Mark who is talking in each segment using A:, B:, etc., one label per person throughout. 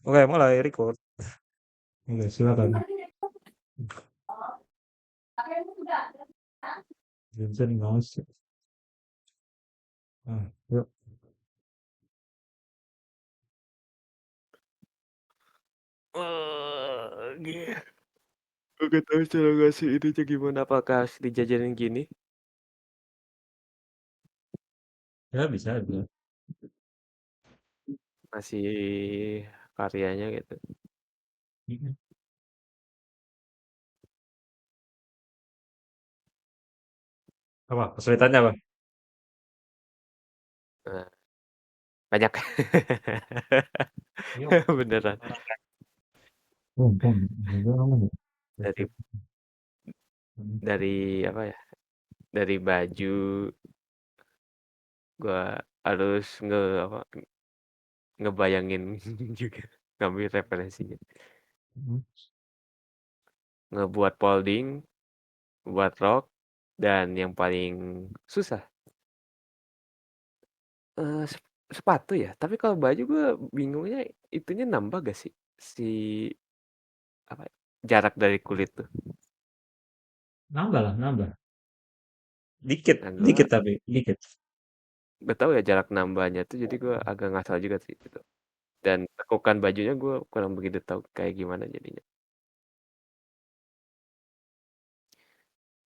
A: Oke, mulai record. Oke, silakan. Vincent Mouse. Yuk.
B: Gitu. Gak tahu cara ngasih ininya gimana, apakah harus dijajanin gini?
A: Ya, bisa aja.
B: Ngasih karyanya gitu.
A: Apa? Kesulitannya apa?
B: Nah, banyak.
A: Yuk.
B: Beneran. Dari dari apa ya? Dari baju gua harus apa, ngebayangin juga, ngambil referensinya. Ngebuat folding, buat rok, dan yang paling susah sepatu ya. Tapi kalau baju gue bingungnya itunya nambah gak sih si apa jarak dari kulit tuh.
A: Nambah lah, nambah. Dikit,
B: Nah
A: dikit
B: gue
A: tapi, dikit.
B: gak tahu ya jarak nambahnya tuh, jadi gue agak ngasal juga sih gitu. Dan tekukan bajunya gue kurang begitu tahu kayak gimana jadinya.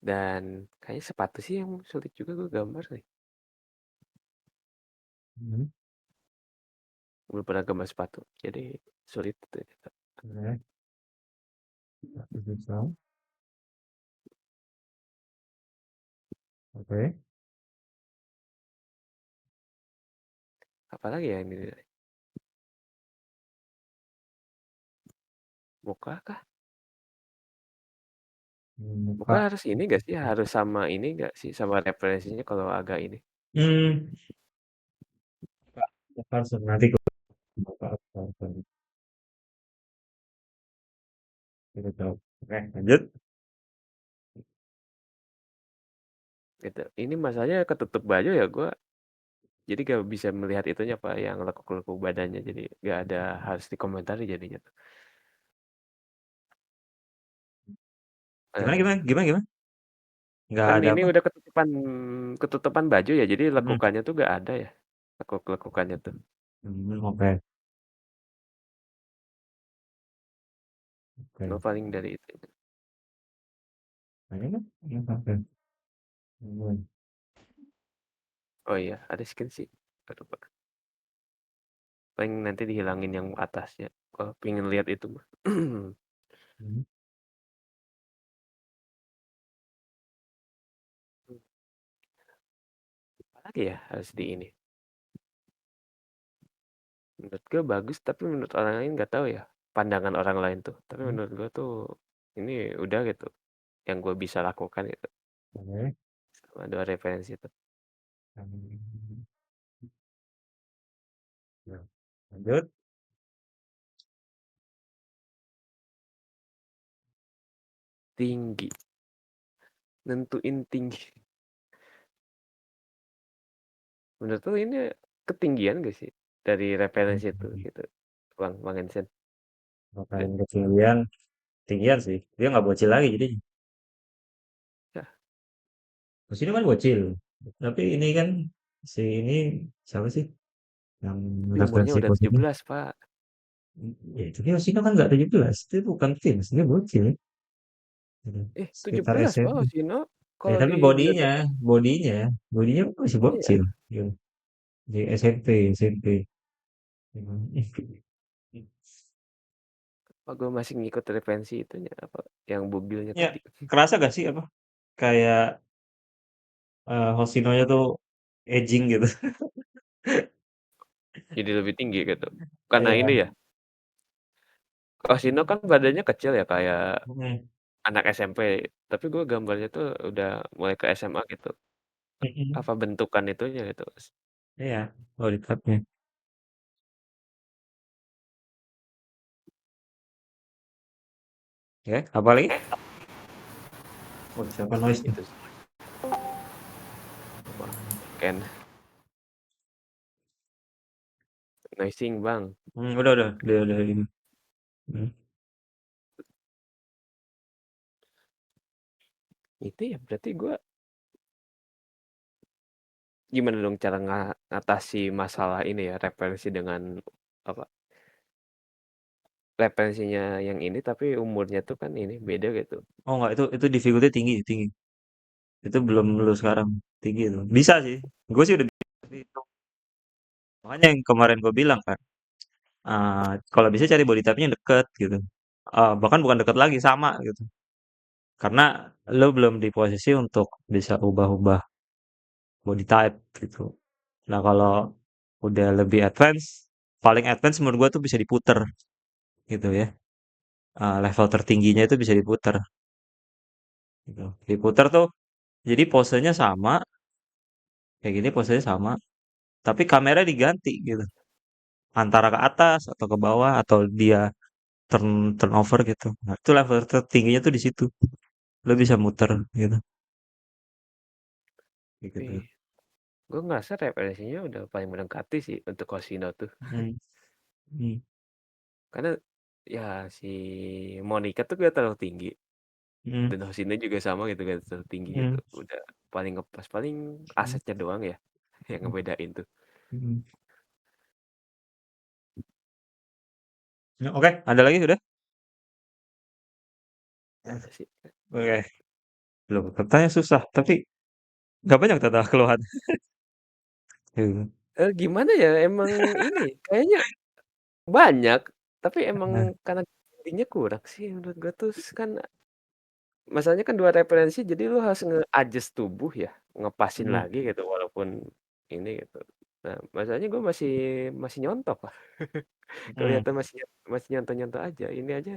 B: Dan kayaknya sepatu sih yang sulit juga gue gambar nih.
A: Hmm.
B: Belum pernah gambar sepatu, jadi sulit tuh.
A: Oke. Bisa. Oke.
B: Apalagi ya ini, muka kah? Muka
A: Muka.
B: harus ini gak sih? Harus sama ini gak sih? Sama referensinya kalau agak ini.
A: Hmm. Harus nanti muka. Kita tahu. Oke, lanjut.
B: Gitu. Ini masalahnya ketutup baju ya gue, jadi gak bisa melihat itunya Pak yang lekuk-lekuk badannya, jadi gak ada harus dikomentari jadinya tuh.
A: Gimana,
B: Eh,
A: gimana, gimana, gimana? Nggak
B: kan
A: ada
B: ini
A: apa?
B: udah ketutupan baju ya, jadi
A: Hmm.
B: lekukannya tuh gak ada ya, lekuk-lekukannya tuh.
A: Oke.
B: Gue
A: Oke.
B: paling dari itu.
A: Nah, ini kan? Oke.
B: Oh iya, ada skin sih. Aduh, Pak. Paling nanti dihilangin yang atasnya. Kalau pengen lihat itu mah.
A: Hmm.
B: Apalagi ya harus di ini. Menurut gue bagus, tapi menurut orang lain nggak tahu ya. Pandangan orang lain tuh. Tapi menurut gue tuh ini udah gitu. Yang gue bisa lakukan gitu.
A: Oke.
B: Sama dua referensi itu.
A: Ya. Lanjut.
B: Tinggi. Nentuin tinggi. Menurut tuh ini ketinggian gak sih? Dari referensi itu gitu. Bang Ensen.
A: Makan ketinggian, tinggian sih. Dia nggak bocil lagi jadi.
B: Ya,
A: Terus ini kan bocil. Tapi ini kan si ini siapa sih yang
B: tapi umurnya
A: referensi
B: udah
A: bos ini?
B: 17 Pak.
A: Ya, tapi Yoshino kan nggak 17. Itu bukan Vince, dia bocil. Gitu.
B: Tujuh
A: Sekitar
B: belas Pak
A: SMP.
B: Osino.
A: Ya,
B: Kalau
A: tapi
B: di
A: bodinya,
B: biodatanya.
A: bodinya, bodinya masih
B: Oh
A: bocil.
B: iya.
A: Gitu. Di SMP, SMP.
B: Pak gue masih ngikut referensi itunya apa yang mobilnya
A: Ya,
B: tadi.
A: kerasa gak sih apa? Kayak Hoshino-nya tuh aging gitu.
B: Jadi lebih tinggi gitu. Karena
A: Iya.
B: ini ya. Osino kan badannya kecil ya kayak
A: Hmm.
B: anak SMP. Tapi gue gambarnya tuh udah mulai ke SMA gitu.
A: Mm-mm.
B: Apa bentukan itunya gitu.
A: Iya, oh di tabnya. Oke, apa lagi? Oh, siapa noise nih?
B: Itu sih. Wah, Ken. noising bang.
A: udah ini. Hmm.
B: Itu ya berarti gue gimana dong cara ngatasi masalah ini ya referensi dengan apa referensinya yang ini tapi umurnya tuh kan ini beda gitu.
A: Oh enggak, itu difficulty tinggi, tinggi. Itu belum lu sekarang, tinggi itu. Bisa sih. Gue sih udah bisa. Tapi itu makanya yang kemarin gue bilang kan, kalau bisa cari body type-nya yang deket gitu. Bahkan bukan deket lagi, sama gitu. Karena lu belum di posisi untuk bisa ubah-ubah body type gitu. Nah, kalau udah lebih advance, paling advance menurut gua tuh bisa diputer gitu ya. Level tertingginya itu bisa diputer gitu. Diputer tuh jadi posenya sama, kayak gini posenya sama, tapi kamera diganti gitu. Antara ke atas atau ke bawah atau dia turn over gitu. Nah, itu level tertingginya tuh di situ. Lo bisa muter gitu. Kayak
B: Tapi
A: gitu.
B: gue ngerasa referensinya udah paling mendekati sih untuk Hoshino tuh.
A: Hmm. Hmm.
B: Karena ya si Monica tuh gak terlalu tinggi.
A: Hmm.
B: Dan Hoshino juga sama gitu gak terlalu tinggi gitu.
A: Hmm.
B: Udah paling ngepas. Paling
A: Hmm.
B: asetnya doang ya yang ngebedain tuh.
A: Hmm. Nah, oke, ada lagi sudah?
B: Ada sih.
A: Oke, belum. Katanya susah, tapi nggak banyak tata keluhan. Gitu.
B: Gimana ya emang ini kayaknya banyak. Tapi emang
A: Nah,
B: karena tingginya kurang sih menurut gue tuh kan masalahnya kan dua referensi jadi lu harus nge-adjust tubuh ya, ngepasin
A: hmm.
B: lagi gitu walaupun ini gitu. Nah, masalahnya gue masih masih nyontok lah.
A: Hmm.
B: Kelihatan masih nyontok-nyontok aja. Ini aja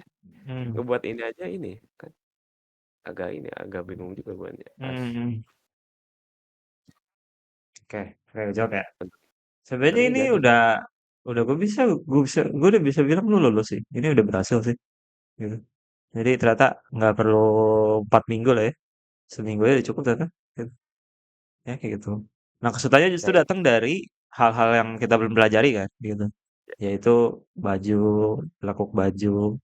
A: Hmm.
B: ngebuat ini aja ini kan agak ini agak bingung juga gue pas
A: Hmm. Oke, oke, jawab ya. Sebenarnya
B: sebenarnya
A: ini
B: jadi
A: udah gue udah bisa bilang lu lulus sih. Ini udah berhasil sih. Gitu. Jadi ternyata nggak perlu 4 minggu lah ya. Seminggu aja udah cukup ternyata. Gitu. Ya kayak gitu. Nah kesulitannya justru
B: kayak
A: datang dari hal-hal yang kita belum pelajari kan. Gitu. Yaitu baju, lekuk baju,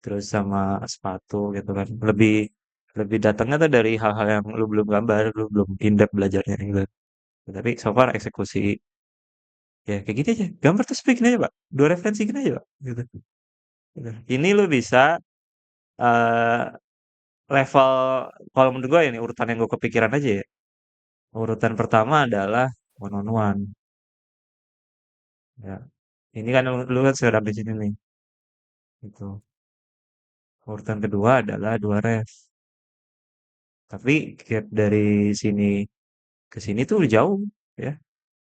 A: terus sama sepatu gitu kan. Lebih lebih datangnya tuh dari hal-hal yang lu belum gambar, lu belum in-depth belajarnya gitu. Tapi so far eksekusi ya kayak gini aja. Gambar terus bikin aja, Pak. Dua referensi gini aja, Pak. Gitu. Gitu. Ini lu bisa eh level kalau menurut gue ini urutan yang gue kepikiran aja ya. Urutan pertama adalah one on one. Ya. Ini kan lu kan sedang di sini nih. Gitu. Urutan kedua adalah dua ref. Tapi gap dari sini ke sini tuh jauh ya.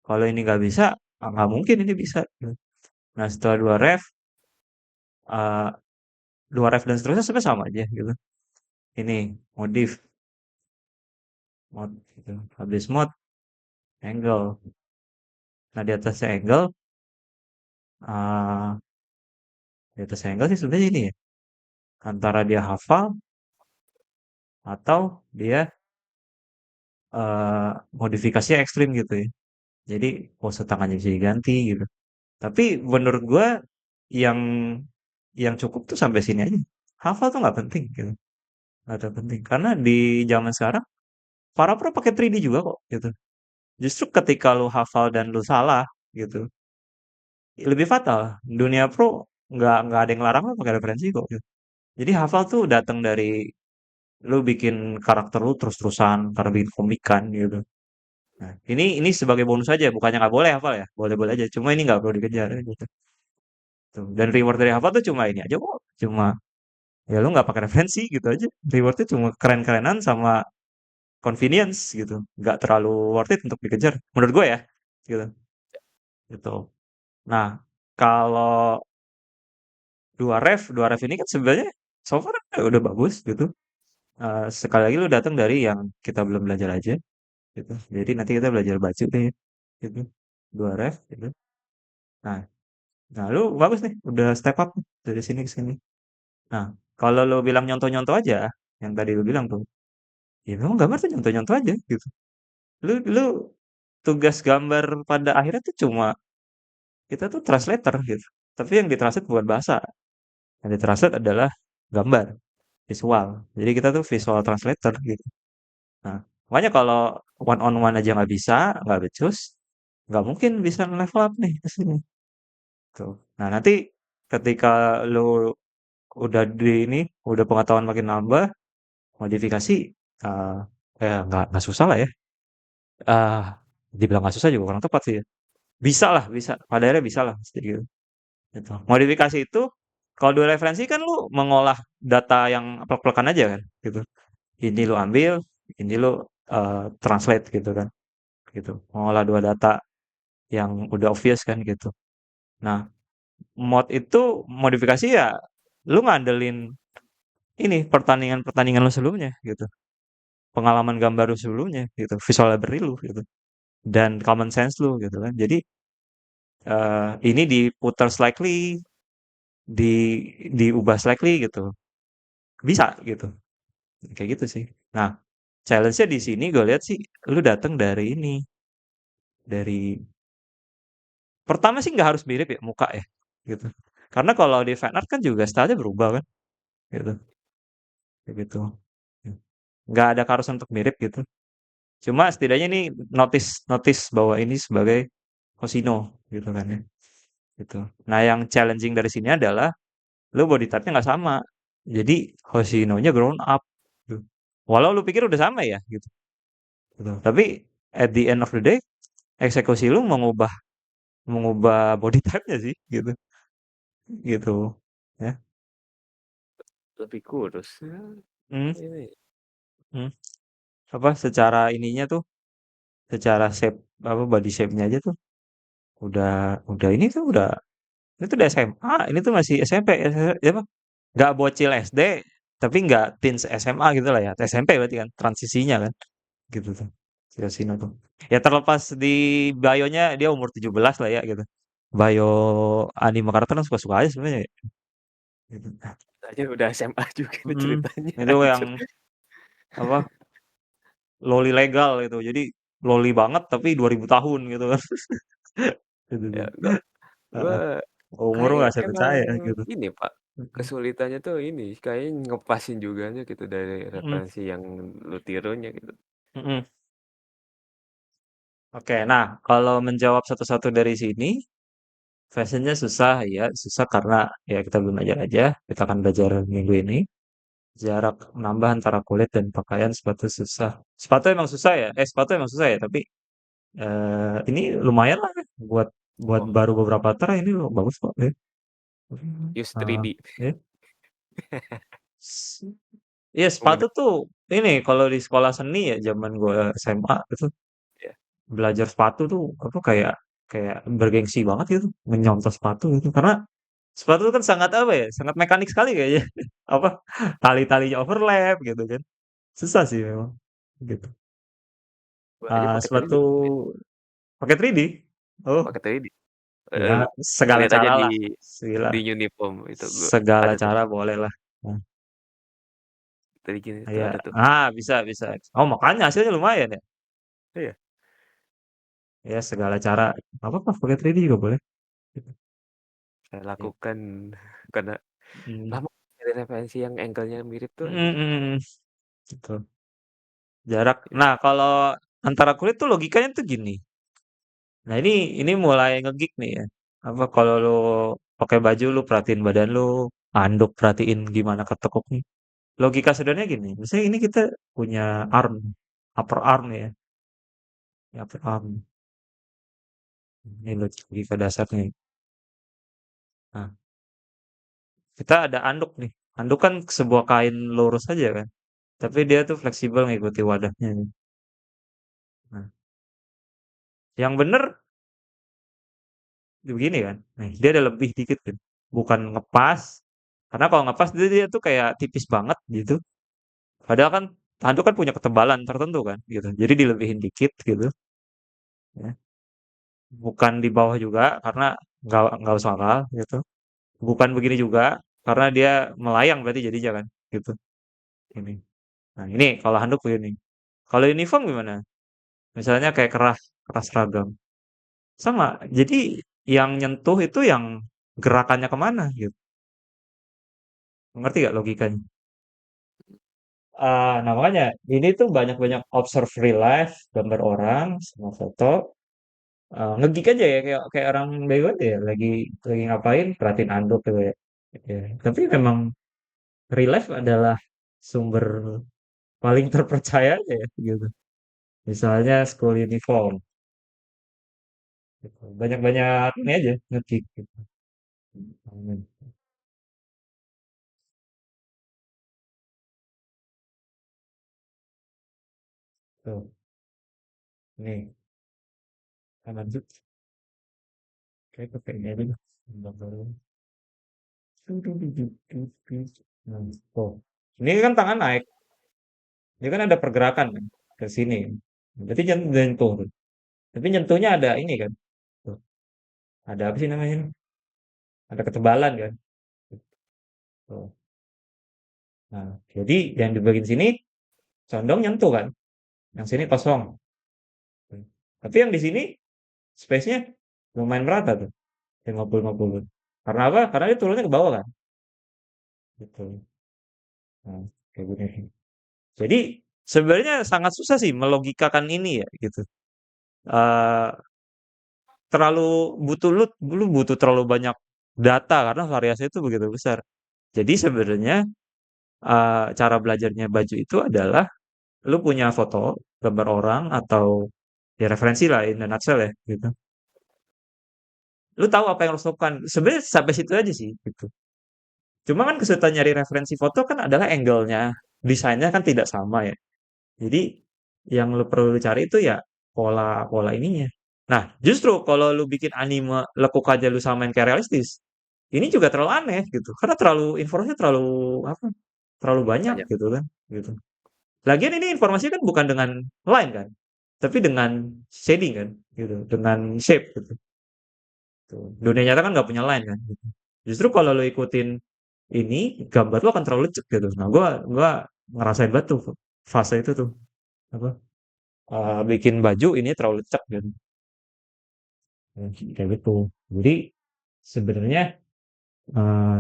A: Kalau ini nggak bisa, nggak mungkin ini bisa. Nah setelah eh, dua ref dan seterusnya sebenarnya sama aja gitu. Ini modif, mod, gitu. Habis mod, angle. Nah di atasnya angle, eh di atasnya angle sih sebenarnya ini ya. Antara dia hafal atau dia modifikasinya ekstrim gitu ya. Jadi pose tangannya bisa diganti gitu. Tapi menurut gua yang yang cukup tuh sampai sini aja. Hafal tuh nggak penting gitu. Nggak terlalu penting. Karena di zaman sekarang para pro pakai 3D juga kok gitu. Justru ketika lu hafal dan lu salah gitu, lebih fatal. Dunia pro nggak ada yang larang lu pakai referensi kok gitu. Jadi hafal tuh datang dari lu bikin karakter lu terus-terusan karena bikin komikan gitu. Nah, ini sebagai bonus aja, bukannya nggak boleh hafal ya, boleh-boleh aja. Cuma ini nggak perlu dikejar gitu. Tuh. Dan reward dari hafal tuh cuma ini aja kok, cuma ya lu nggak pakai referensi gitu aja. Rewardnya cuma keren-kerenan sama convenience gitu, nggak terlalu worth it untuk dikejar. Menurut gue ya, gitu. Gitu. Nah, kalau dua ref ini kan sebenarnya so far udah bagus gitu. Sekali lagi lu datang dari yang kita belum belajar aja gitu. Jadi nanti kita belajar baju deh gitu. Dua ref gitu. Nah, nah lu bagus nih, udah step up nih, dari sini ke sini. Nah, kalau lu bilang nyontoh-nyontoh aja, yang tadi lu bilang tuh, ya memang gambar tuh nyontoh-nyontoh aja gitu. Lu tugas gambar pada akhirnya tuh cuma kita tuh translator gitu. Tapi yang ditranslate bukan bahasa, yang ditranslate adalah gambar, visual. Jadi kita tuh visual translator gitu. Nah, makanya kalau one on one aja nggak bisa, nggak becus, nggak mungkin bisa level up nih ke sini. Tuh. Nah, nanti ketika lu udah di ini, udah pengetahuan makin nambah, modifikasi, eh nggak susah lah ya. Ah, dibilang nggak susah juga kurang tepat sih ya. Bisa lah, bisa. Pada akhirnya bisa lah, pasti gitu. Gitu. Modifikasi itu, kalau dua referensi kan lu mengolah data yang plek-plekan aja kan, gitu. Ini lu ambil, ini lu translate gitu kan, gitu. Mengolah dua data yang udah obvious kan gitu. Nah, mod itu modifikasi ya, lu ngandelin ini pertandingan-pertandingan lu sebelumnya gitu. Pengalaman gambar lu sebelumnya gitu, visual library lu gitu. Dan common sense lu gitu kan. Jadi ini diputar slightly, di diubah slightly gitu. Bisa gitu. Kayak gitu sih. Nah, challenge-nya di sini gue lihat sih, lu datang dari ini, dari pertama sih nggak harus mirip ya muka ya, gitu. Karena kalau di fan art kan juga stylenya berubah kan, gitu, kayak gitu. Nggak ada harus untuk mirip gitu. Cuma setidaknya ini notice notice bahwa ini sebagai Hoshino, gitu kan ya, gitu. Nah, yang challenging dari sini adalah lu body type-nya nggak sama. Jadi Hoshino-nya grown up. Gitu. Walau lu pikir udah sama ya, gitu. Tapi at the end of the day, eksekusi lu mengubah mengubah body type-nya sih gitu gitu ya.
B: lebih kurus. Ya,
A: Hmm,
B: ini
A: hmm. Apa secara ininya tuh, secara shape, apa body shape-nya aja tuh udah ini tuh udah, ini tuh udah SMA, ini tuh masih SMP ya apa, nggak bocil SD tapi nggak teens SMA gitu lah ya, SMP berarti kan transisinya kan, gitu tuh si Yoshino tuh. Ya terlepas di bio-nya dia umur 17 lah ya gitu, bio anime karakter kan suka-suka aja sebenarnya ya, gitu.
B: aja udah SMA juga nih
A: Mm,
B: ceritanya
A: itu yang
B: anjir.
A: apa, loli legal gitu. Jadi loli banget tapi 2000 tahun gitu kan. Gitu
B: Ya
A: tuh.
B: gua
A: Heeh. Umur
B: kayaknya
A: nggak saya
B: emang
A: percaya gitu.
B: ini Pak, kesulitannya tuh ini kayaknya ngepasin juganya gitu dari
A: Mm-mm.
B: referensi yang lu tirunya gitu.
A: Mm-mm. Oke, nah kalau menjawab satu-satu dari sini, fashionnya susah ya, susah karena ya kita belum belajar aja. Kita akan belajar minggu ini. Jarak menambah antara kulit dan pakaian sepatu susah. Sepatu emang susah ya? Sepatu emang susah ya, tapi ini lumayan lah ya. Buat buat
B: Oh,
A: baru beberapa tera ini bagus kok ya.
B: use
A: Ah,
B: 3D.
A: ya. S- Iya, sepatu
B: Mengenai
A: tuh ini kalau di sekolah seni ya zaman gue SMA itu
B: ya.
A: belajar sepatu tuh apa kayak kayak bergengsi banget gitu menyontoh sepatu gitu karena sepatu itu kan sangat apa ya, sangat mekanik sekali kayaknya. Apa tali-talinya overlap gitu kan, susah sih memang gitu.
B: Gua aja pakai 3D
A: Sepatu pakai 3D, oh
B: pakai 3D.
A: ya, segala
B: Lihat aja
A: cara
B: di
A: lah, segala
B: uniform itu gua
A: segala
B: ada tuh
A: cara boleh lah. Nah,
B: tadi gini tuh
A: ya,
B: ada tuh.
A: bisa bisa, oh makanya hasilnya lumayan ya.
B: Iya,
A: Ya segala cara, apa apa pakai 3D juga boleh.
B: saya
A: Ya.
B: lakukan karena
A: Hmm.
B: lama dari referensi yang angle-nya mirip tuh
A: Mm,
B: anjir.
A: mm, mm. Gitu. Jarak.
B: Jadi
A: Nah, kalau antara kulit tuh logikanya tuh gini. Nah, ini mulai ngegig nih ya. Apa kalau lu pakai baju lu perhatiin badan lu, anduk perhatiin gimana ketekuknya. Logika sederhananya gini. Misalnya ini kita punya arm, upper arm ya, upper arm. Ini logika dasarnya. Nah, kita ada anduk nih. Anduk kan sebuah kain lurus aja kan. Tapi dia tuh fleksibel ngikuti wadahnya nih. Nah, yang bener begini kan. Nih, dia ada lebih dikit kan. Bukan ngepas. Karena kalau ngepas dia tuh kayak tipis banget gitu. Padahal kan tanduk kan punya ketebalan tertentu kan gitu. Jadi dilebihin dikit gitu ya. Bukan di bawah juga karena nggak usah akal gitu. Bukan begini juga karena dia melayang berarti jadinya kan gitu. Ini. Nah, ini kalau handuk begini. Kalau uniform gimana? Misalnya kayak kerah kerah seragam. Sama. Jadi yang nyentuh itu yang gerakannya kemana gitu. Ngerti gak logikanya? Nah makanya ini tuh banyak-banyak observe real life, gambar orang sama foto. Nge-geek aja ya kayak kayak orang bego aja ya lagi ngapain perhatiin anduk gitu ya. Ya, tapi memang real life adalah sumber paling terpercaya aja ya gitu. Misalnya school uniform gitu. Banyak-banyak ini aja nge-geek gitu. Tuh, nih, kan lanjut kayak pakai ini aja. Gambar. Nah, tuh. Ini kan tangan naik, dia kan ada pergerakan kan ke sini. Berarti nyentuh tuh. Tapi nyentuhnya ada ini kan. Tuh, ada apa sih namanya? Ada ketebalan kan. Tuh. Nah, jadi yang di bagian sini condong nyentuh kan. Yang sini kosong. Tuh. Tapi yang di sini space-nya lumayan merata tuh. 50-50. Karena apa? Karena dia turunnya ke bawah kan. Gitu. Nah, kayak gini. Jadi sebenarnya sangat susah sih melogikakan ini ya gitu. Eh terlalu lu butuh terlalu banyak data karena variasi itu begitu besar. Jadi sebenarnya cara belajarnya baju itu adalah lu punya foto gambar orang atau ya referensi lah in a nutshell ya gitu. Lu tahu apa yang harus lakukan. Sebenarnya sampai situ aja sih gitu. Cuma kan kesulitan nyari referensi foto kan adalah angle-nya, desainnya kan tidak sama ya. Jadi yang lu perlu cari itu ya pola-pola ininya. Nah, justru kalau lu bikin anime lekuk aja lu samain kayak realistis, ini juga terlalu aneh gitu. Karena terlalu informasinya terlalu apa? Terlalu banyak
B: Banyak.
A: gitu kan, gitu. Lagian ini informasinya kan bukan dengan line kan, tapi dengan shading kan, gitu, dengan shape gitu. Tuh. Dunia nyata kan nggak punya line kan. Gitu. Justru kalau lu ikutin ini, gambar lu akan terlalu lecek gitu. Nah, gua ngerasain banget tuh fase itu tuh apa? Bikin baju ini terlalu lecek gitu. Kayak gitu. Jadi sebenarnya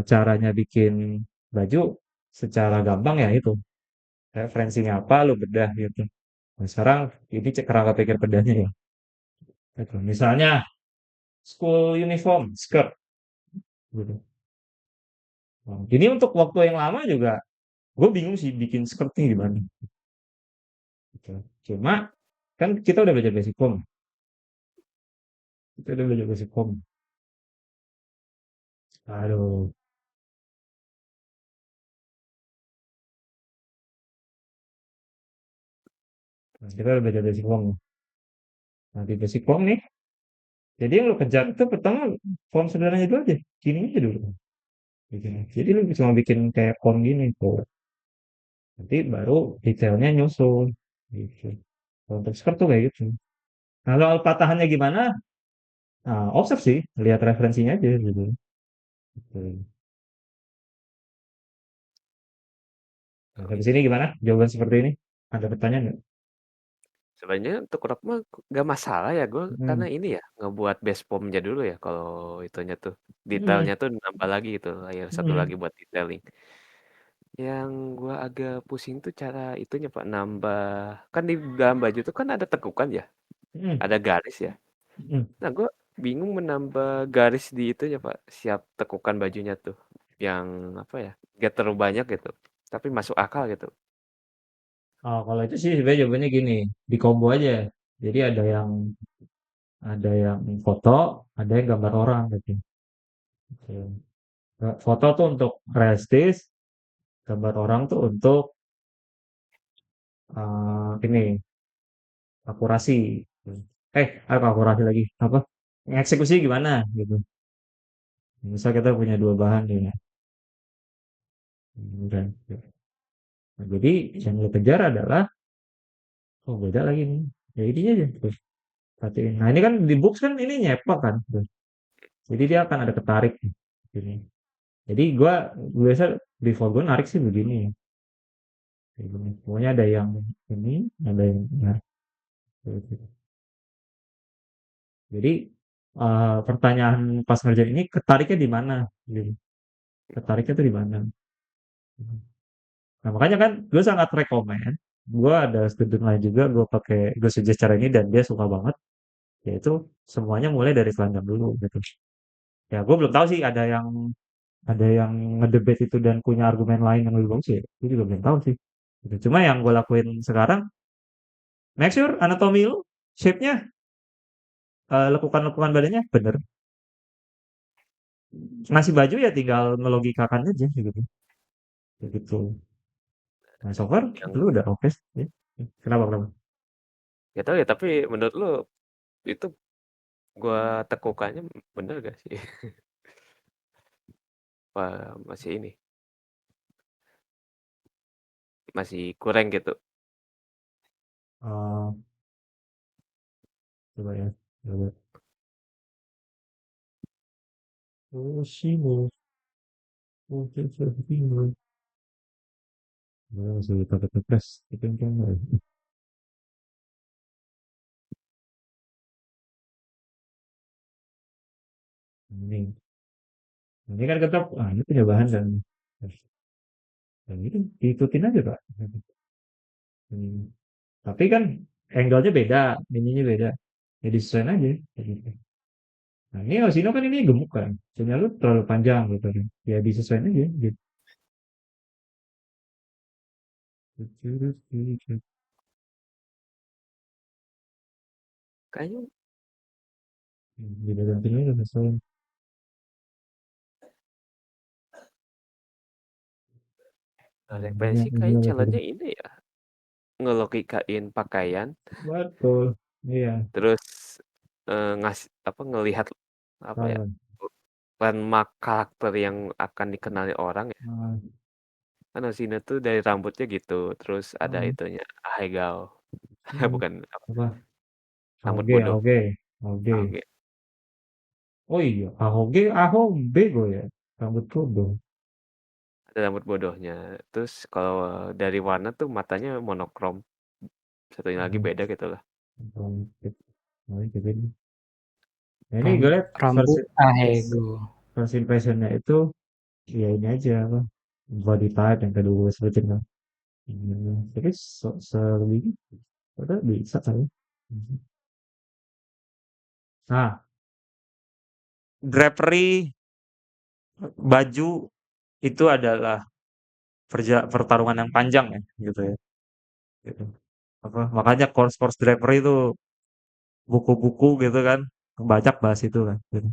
A: caranya bikin baju secara gampang ya itu. Referensinya apa, lu bedah gitu. Nah, sekarang ini kerangka pikir bedahnya ya. Gitu. Misalnya school uniform, skirt. Gitu. Nah, ini untuk waktu yang lama juga, gue bingung sih bikin skirt nih gimana. Gitu. Cuma kan kita udah belajar basic form. Kita udah belajar basic form. Aduh, nah, kita udah belajar basic form. Nah, di basic form nih, jadi yang lu kejar itu pertama form sederhananya dulu aja. Gini aja dulu. Gitu. Jadi lu cuma bikin kayak form gini tuh. Nanti baru detailnya nyusul. Gitu. Kalau untuk skirt tuh kayak gitu. Nah, soal patahannya gimana? Nah, observe sih, lihat referensinya aja gitu. Gitu. Nah,
B: Oh,
A: habis
B: gitu.
A: ini gimana? Jawaban seperti ini? Ada pertanyaan nggak?
B: Sebenarnya untuk crop mah nggak masalah ya gue
A: Hmm.
B: karena ini ya ngebuat base formnya dulu ya kalau itunya tuh
A: Hmm.
B: detailnya tuh nambah lagi gitu layar satu
A: Hmm.
B: lagi buat detailing. Yang gua agak pusing tuh cara itunya Pak nambah kan di dalam baju tuh kan ada tekukan ya,
A: Hmm.
B: ada garis ya.
A: Hmm.
B: Nah gua bingung menambah garis di itunya Pak, siap tekukan bajunya tuh yang apa ya, gak terlalu banyak gitu, tapi masuk akal gitu.
A: Oh, kalau itu sih sebenarnya jawabannya gini, di combo aja. Jadi ada yang foto, ada yang gambar orang gitu. Gitu. Foto tuh untuk realistis, gambar orang tuh untuk ini akurasi. Akurasi lagi apa? Eksekusi gimana gitu. Misal kita punya dua bahan nih ya. Dan, nah, jadi yang lo kejar adalah oh beda lagi nih. Ya ini aja terus perhatiin. Nah ini kan di books kan ini nyepak kan. Tuh. Jadi dia akan ada ketarik nih. Gini. Jadi gua biasa default gue narik sih begini ya. Kayak gini. Pokoknya ada yang ini, ada yang nah, gitu. Jadi pertanyaan pas ngerjain ini ketariknya di mana gitu. Ketariknya tuh di mana. Nah, makanya kan gue sangat rekomen. Gue ada student lain juga, gue suggest cara ini dan dia suka banget. Yaitu semuanya mulai dari telanjang dulu gitu. Ya, gue belum tahu sih ada yang ngedebate itu dan punya argumen lain yang lebih bagus ya. Gue juga belum tahu sih. Gitu. Cuma yang gue lakuin sekarang, make sure anatomi lu, shape-nya, lekukan-lekukan badannya bener. Ngasih baju ya tinggal ngelogikakan aja gitu. Gitu. Nah, so far
B: yang
A: lu udah oke sih. Kenapa kenapa?
B: nggak tahu ya, tapi menurut lu itu gua tekukannya bener gak sih? Wah, masih ini, masih kurang gitu.
A: Eh, coba ya. Coba. Oh, sih, oke, bingung. Masih pakai tepres. Itu yang kayak ini. Ini kan tetap, ini punya bahan kan. Dan itu diikutin aja, Pak. Hmm. Tapi kan angle-nya beda, ininya beda. Ya disesuaikan aja. Kayak gitu. Nah, ini Osino kan ini gemuk kan. Soalnya lu terlalu panjang gitu kan. Ya disesuaikan aja gitu.
B: Kayaknya
A: Beda gantinya udah sesuai.
B: referensi
A: Ini
B: kayaknya
A: apa tadi?
B: challenge-nya ini ya, ngelogikain pakaian,
A: Betul. Iya.
B: terus ngasih apa ngelihat apa ya,
A: Salah.
B: landmark karakter yang akan dikenali orang ya.
A: Ah,
B: Kan Osino tuh dari rambutnya gitu, terus ada
A: ah,
B: itunya Ahegao,
A: ah.
B: bukan apa,
A: Apa?
B: rambut
A: Ahoge,
B: bodoh.
A: ahoge, ahoge.
B: Oke.
A: Oh iya, ahoge, aho bego ya. Rambut bodoh.
B: Ada rambut bodohnya. Terus kalau dari warna tuh matanya monokrom. Satunya lagi
A: Mhm.
B: beda gitu lah.
A: Rambut. Nah, itu kan. Nah, ini gue
C: Rambut
A: liat
C: rambut Ahego.
A: first impressionnya itu ya ini aja apa body type yang kedua sebutin kan. Jadi selebihnya udah bisa kali. Nah, drapery baju itu adalah pertarungan yang panjang ya gitu ya. Gitu. Apa makanya course-course drapery itu buku-buku gitu kan banyak bahas itu kan gitu.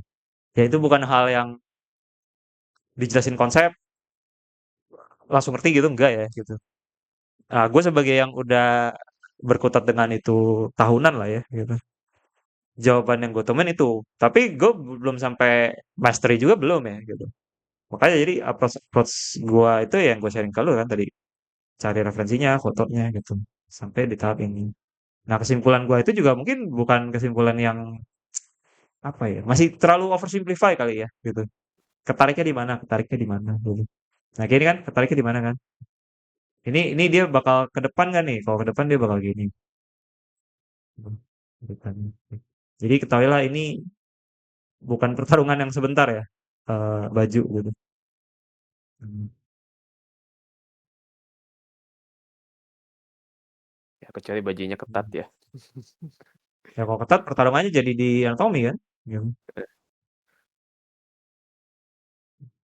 A: Ya itu bukan hal yang dijelasin konsep langsung ngerti gitu enggak ya gitu. Nah, gue sebagai yang udah berkutat dengan itu tahunan lah ya gitu. Jawaban yang gue temuin itu. Tapi gue belum sampai mastery juga belum ya gitu. Makanya jadi approach gue itu yang gue sharing ke lu kan tadi. Cari referensinya, fotonya gitu. Sampai di tahap ini. Nah kesimpulan gue itu juga mungkin bukan kesimpulan yang apa ya. Masih terlalu oversimplify kali ya gitu. Ketariknya di mana? Ketariknya di mana gitu. Nah gini kan, ketariknya di mana kan? Ini dia bakal ke depan kan nih? Kalau ke depan dia bakal gini. Ke depan. Jadi ketahuilah ini bukan pertarungan yang sebentar ya. Baju gitu. Hmm.
B: Ya, kecuali bajunya ketat ya.
A: Ya kalau ketat pertarungannya jadi di anatomi kan? Gitu.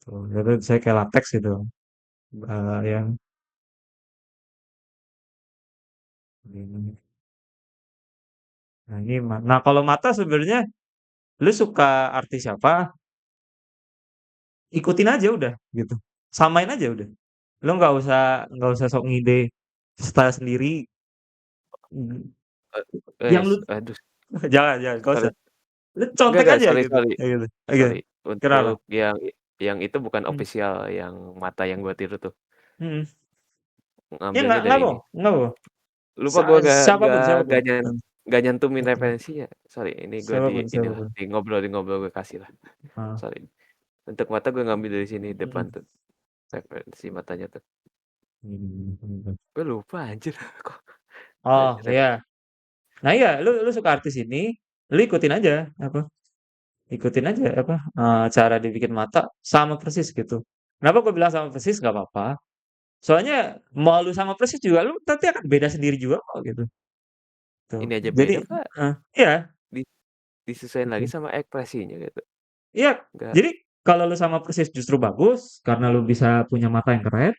A: Tuh, itu saya kayak latex gitu. Yang ini. Nah ini, nah kalau mata sebenarnya, lu suka artis siapa? Ikutin aja udah gitu. Samain aja udah. Lu nggak usah sok ngide style sendiri. Yang lu
B: Aduh,
A: jangan jangan nggak
B: sorry.
A: usah. Lu contek
B: Enggak,
A: aja
B: sorry,
A: gitu.
B: sorry.
A: Kayak gitu. Oke.
B: Sorry.
A: Kenapa?
B: Untuk yang itu bukan
A: Hmm.
B: official yang mata yang gua tiru tuh.
A: Hmm. Ya
B: Ngambilnya
A: nggak
B: dari
A: apa,
B: ini.
A: nggak apa.
B: Lupa gua
A: Siapapun siapapun.
B: gak nyantumin
A: Oke.
B: referensinya. Sorry, ini gua di
A: Siapapun
B: inilah
A: siapapun.
B: di ngobrol gue kasih lah.
A: Ah.
B: Sorry. Untuk mata gue ngambil dari sini depan
A: Mm-mm.
B: tuh. Referensi matanya tuh.
A: Ini.
B: Gue lupa anjir. Kok
A: Oh
B: ada
A: ya. Nah iya, lu suka artis ini, lu ikutin aja apa? ikutin aja apa cara dibikin mata sama persis gitu. Kenapa gue bilang sama persis nggak apa-apa? Soalnya mau lu sama persis juga lu nanti akan beda sendiri juga kok gitu. Tuh.
B: Ini aja
A: Jadi
B: beda, Pak,
A: iya
B: di disesuaiin lagi
A: gitu.
B: sama ekspresinya gitu,
A: Iya,
B: nggak
A: jadi kalau lu sama persis justru bagus karena lu bisa punya mata yang keren.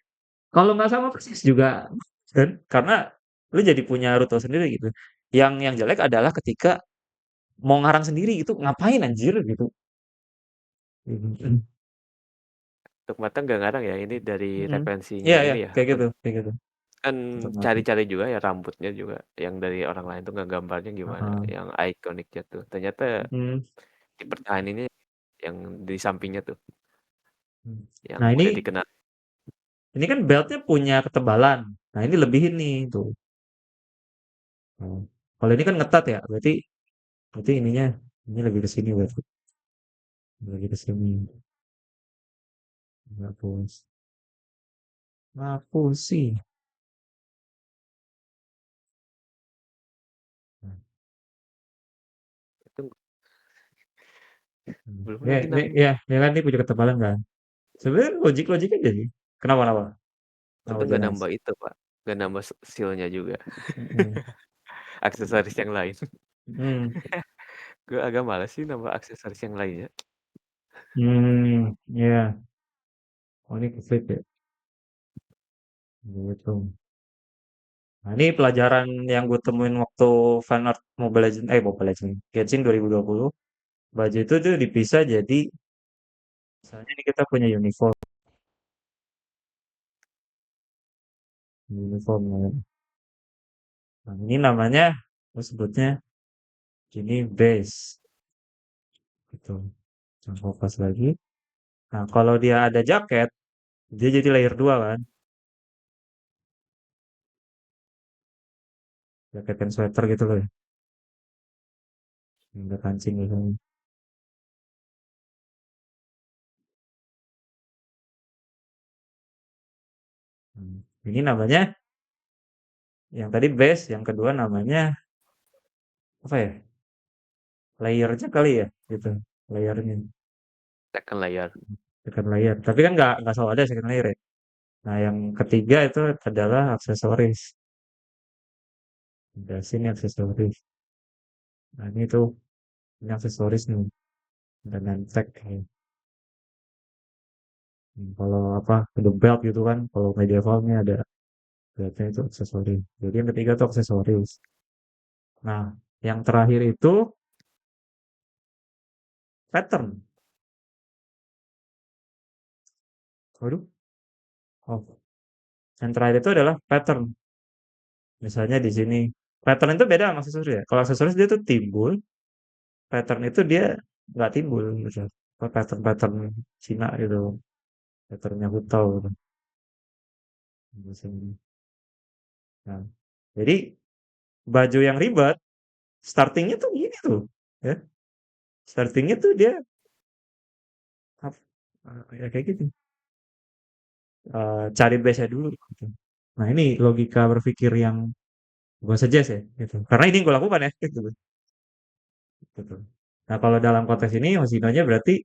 A: Kalau nggak sama persis juga kan karena lu jadi punya rute sendiri gitu. Yang jelek adalah ketika mau ngarang sendiri gitu, ngapain anjir gitu.
B: untuk mata nggak ngarang ya, ini dari
A: Mhm.
B: referensinya
A: Iya iya,
B: ini ya,
A: kayak gitu.
B: kan
A: Tetap mati.
B: cari-cari juga ya rambutnya juga, yang dari orang lain tuh ngegambarnya gimana,
A: Heeh.
B: yang ikoniknya tuh, ternyata
A: Mhm.
B: dipertahaninnya yang di sampingnya tuh,
A: Hmm.
B: yang
A: Nah
B: udah
A: ini
B: dikenal.
A: kan beltnya punya ketebalan. Nah ini lebihin nih tuh. Oh. Kalau ini kan ngetat ya, berarti berarti ini lebih ke sini berarti. Lebih ke sini. Hapus. Hapus sih. Nah,
B: Itu belum
A: Ya,
B: lagi nambah,
A: ya kan ini punya ketebalan kan. Sebenarnya logik aja sih. Kenapa kenapa? Kenapa
B: untung nggak
A: jelas?
B: nambah itu, Pak, nggak nambah seal-nya juga,
A: Mm-mm.
B: aksesoris yang lain.
A: Hmm.
B: Gue agak males sih nambah aksesoris yang lainnya.
A: Ya. Oh ini flip ya. Gitu. Nah, ini pelajaran yang gue temuin waktu fan art Mobile Legends, Genshin 2020. Baju itu tuh dipisah jadi, misalnya ini kita punya uniform. Nah, ini namanya, gue sebutnya ini base, gitu. Jangan fokus lagi. Nah, kalau dia ada jaket, dia jadi layer 2 kan, jaket dan sweater gitu loh ya, ada kancing gitu. Ini namanya, yang tadi base, yang kedua namanya apa ya? Layernya kali ya, gitu. Layernya,
B: Second layer.
A: second layer. Tapi kan nggak selalu ada second layer ya. Nah, yang ketiga itu adalah aksesoris. Ada sini aksesoris. Nah, ini tuh ini aksesoris nih dengan tag. Kalau apa the belt gitu kan, kalau medievalnya ada beltnya itu aksesoris. Jadi yang ketiga tuh aksesoris. Nah, yang terakhir itu pattern. Waduh, oh, yang terakhir itu adalah pattern. Misalnya di sini, pattern itu beda sama aksesoris ya. Kalau aksesoris dia tuh timbul, pattern itu dia nggak timbul gitu. Pattern-pattern Cina gitu, patternnya Hutau gitu. Di sini. Nah, jadi baju yang ribet, startingnya tuh gini tuh, ya. Startingnya tuh dia ya kayak gitu. Cari base-nya dulu gitu. Nah, ini logika berpikir yang gue suggest ya gitu. Karena ini gue lakukan ya gitu. Gitu. Nah, kalau dalam konteks ini Hoshino-nya berarti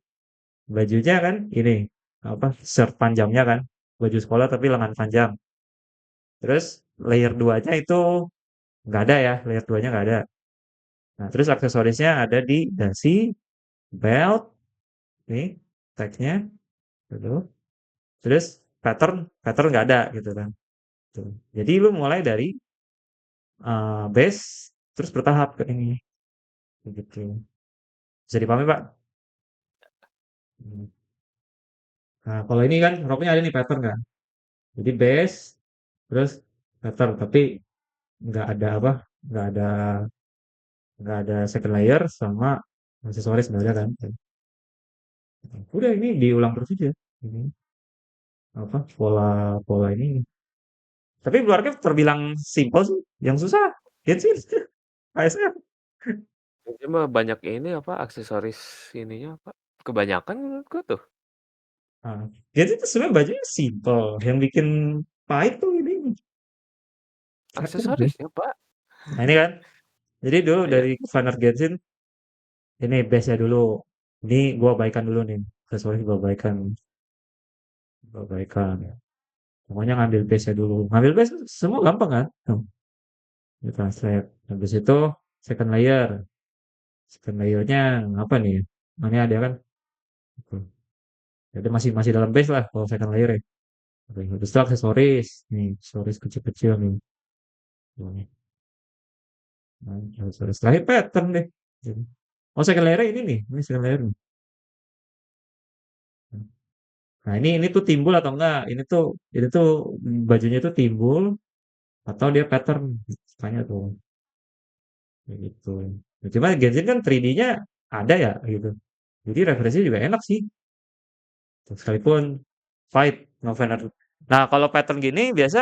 A: bajunya kan ini apa shirt panjangnya kan baju sekolah tapi lengan panjang. Terus layer 2-nya itu nggak ada ya, layer 2-nya nggak ada. Nah, terus aksesorisnya ada di dasi, belt, nih, tag-nya, gitu. Terus pattern nggak ada gitu kan. Tuh. Jadi lu mulai dari base terus bertahap ke ini gitu. Bisa dipahami Pak? Hmm. Nah kalau ini kan roknya ada nih pattern kan. Jadi base terus pattern tapi nggak ada apa? Nggak ada nggak ada second layer sama aksesoris nggak ada kan? Udah ini diulang terus aja. Ini apa pola pola ini. Tapi keluarga terbilang simpel sih. Yang susah Genshin ASF.
B: Ini mah banyak ini apa, aksesoris ininya apa, kebanyakan menurutku tuh.
A: Nah, Genshin itu sebenarnya bajunya simpel. Yang bikin pahit tuh ini pattern sih.
B: Aksesorisnya, Pak.
A: Nah ini kan. Jadi dulu
B: Iya,
A: dari Vanner Genshin ini base-nya dulu. Ini gua abaikan dulu nih. Aksesoris gua abaikan. Gua abaikan. Pokoknya ngambil base dulu. Ngambil base semua gampang kan? Di translate. Habis itu second layer. Second layernya apa nih? Ini ada kan? Oke. Jadi masih masih dalam base lah kalau second layer ya. Oke, habis itu aksesoris. Nih, aksesoris kecil-kecil nih. Ini. Nah, aksesoris. Terakhir pattern deh. Oh, second layer ini nih. Ini second layer nih. Nah, ini tuh timbul atau enggak? Ini tuh bajunya tuh timbul atau dia pattern. Tanya tuh. Kayak gitu. Nah, cuma Genshin kan 3D-nya ada ya gitu. Jadi referensinya juga enak sih. Sekalipun fight Novena. Nah, kalau pattern gini biasa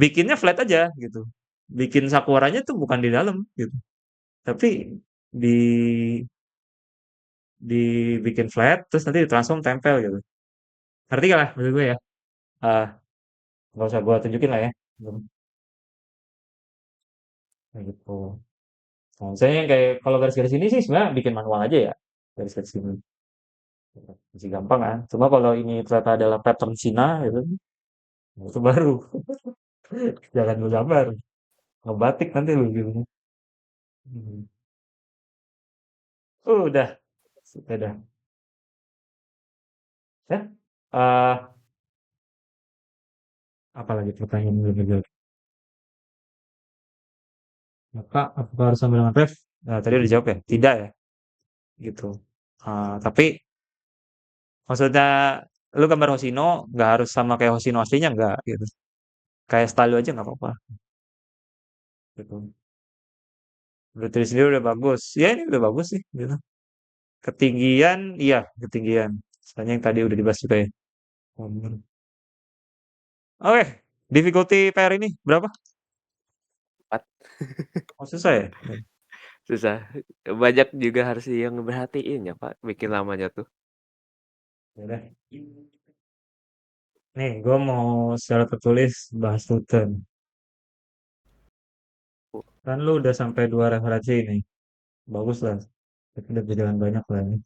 A: bikinnya flat aja gitu. Bikin sakuranya tuh bukan di dalam gitu. Tapi di dibikin flat terus nanti ditransform tempel gitu. Ngerti gak lah maksud gue ya? Ah, nggak usah gue tunjukin lah ya. Kayak gitu. Nah, misalnya yang kayak kalau garis-garis ini sih sebenarnya bikin manual aja ya. Garis-garis ini. Masih gampang kan. Cuma kalau ini ternyata adalah pattern Cina gitu. Itu baru. Jangan lu gambar. Ngebatik nanti lu gitu. Hmm. Udah. Sudah. Ya. Apa lagi pertanyaan lu? Maka apakah harus sambil dengan ref? Nah, tadi udah jawab ya. Tidak ya. Gitu. Tapi maksudnya lu gambar Hoshino nggak harus sama kayak Hoshino aslinya nggak gitu. Kayak style lu aja nggak apa-apa. Gitu. Berarti sendiri udah bagus. Ya ini udah bagus sih. Gitu. Ketinggian, iya ketinggian. Soalnya yang tadi udah dibahas juga ya. Oke, difficulty PR ini berapa?
B: 4.
A: Oh, susah ya?
B: Susah. Banyak juga harus yang ngeperhatiin ya, Pak, bikin lamanya tuh.
A: Ya udah. Nih, gue mau secara tertulis bahas Luthen. Kan lu udah sampai 2 referensi nih. Bagus lah. Tapi udah jalan banyak lah nih.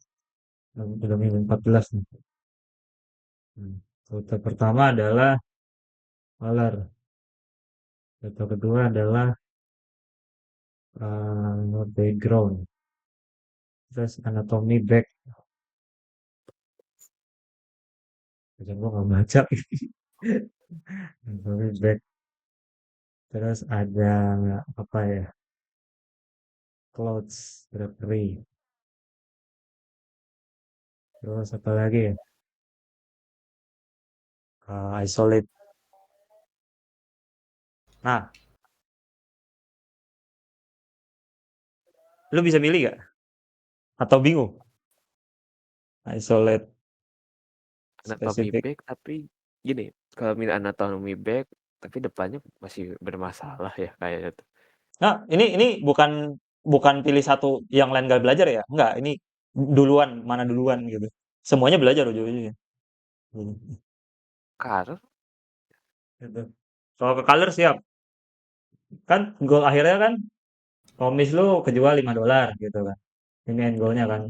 A: Udah minggu 14 nih. Rute pertama adalah color. Rute kedua adalah background. Terus anatomy back. Jangan gue nggak baca. Anatomy back. Terus ada apa ya? Clouds, drapery. Terus apa lagi ya? Isolate. Nah, lu bisa milih gak? Atau bingung? Isolate
B: Anatomy
A: spesifik.
B: back tapi gini, kalau milih anatomy back tapi depannya masih bermasalah ya kayaknya tuh.
A: Nah, ini bukan bukan pilih satu yang lain gak belajar ya? Enggak, ini duluan, mana duluan gitu. Semuanya belajar ujung-ujungnya. Hmm,
B: Karena
A: gitu. Kalau ke color siap. Kan goal akhirnya kan komis lu kejual $5 gitu kan. Ini end goalnya kan.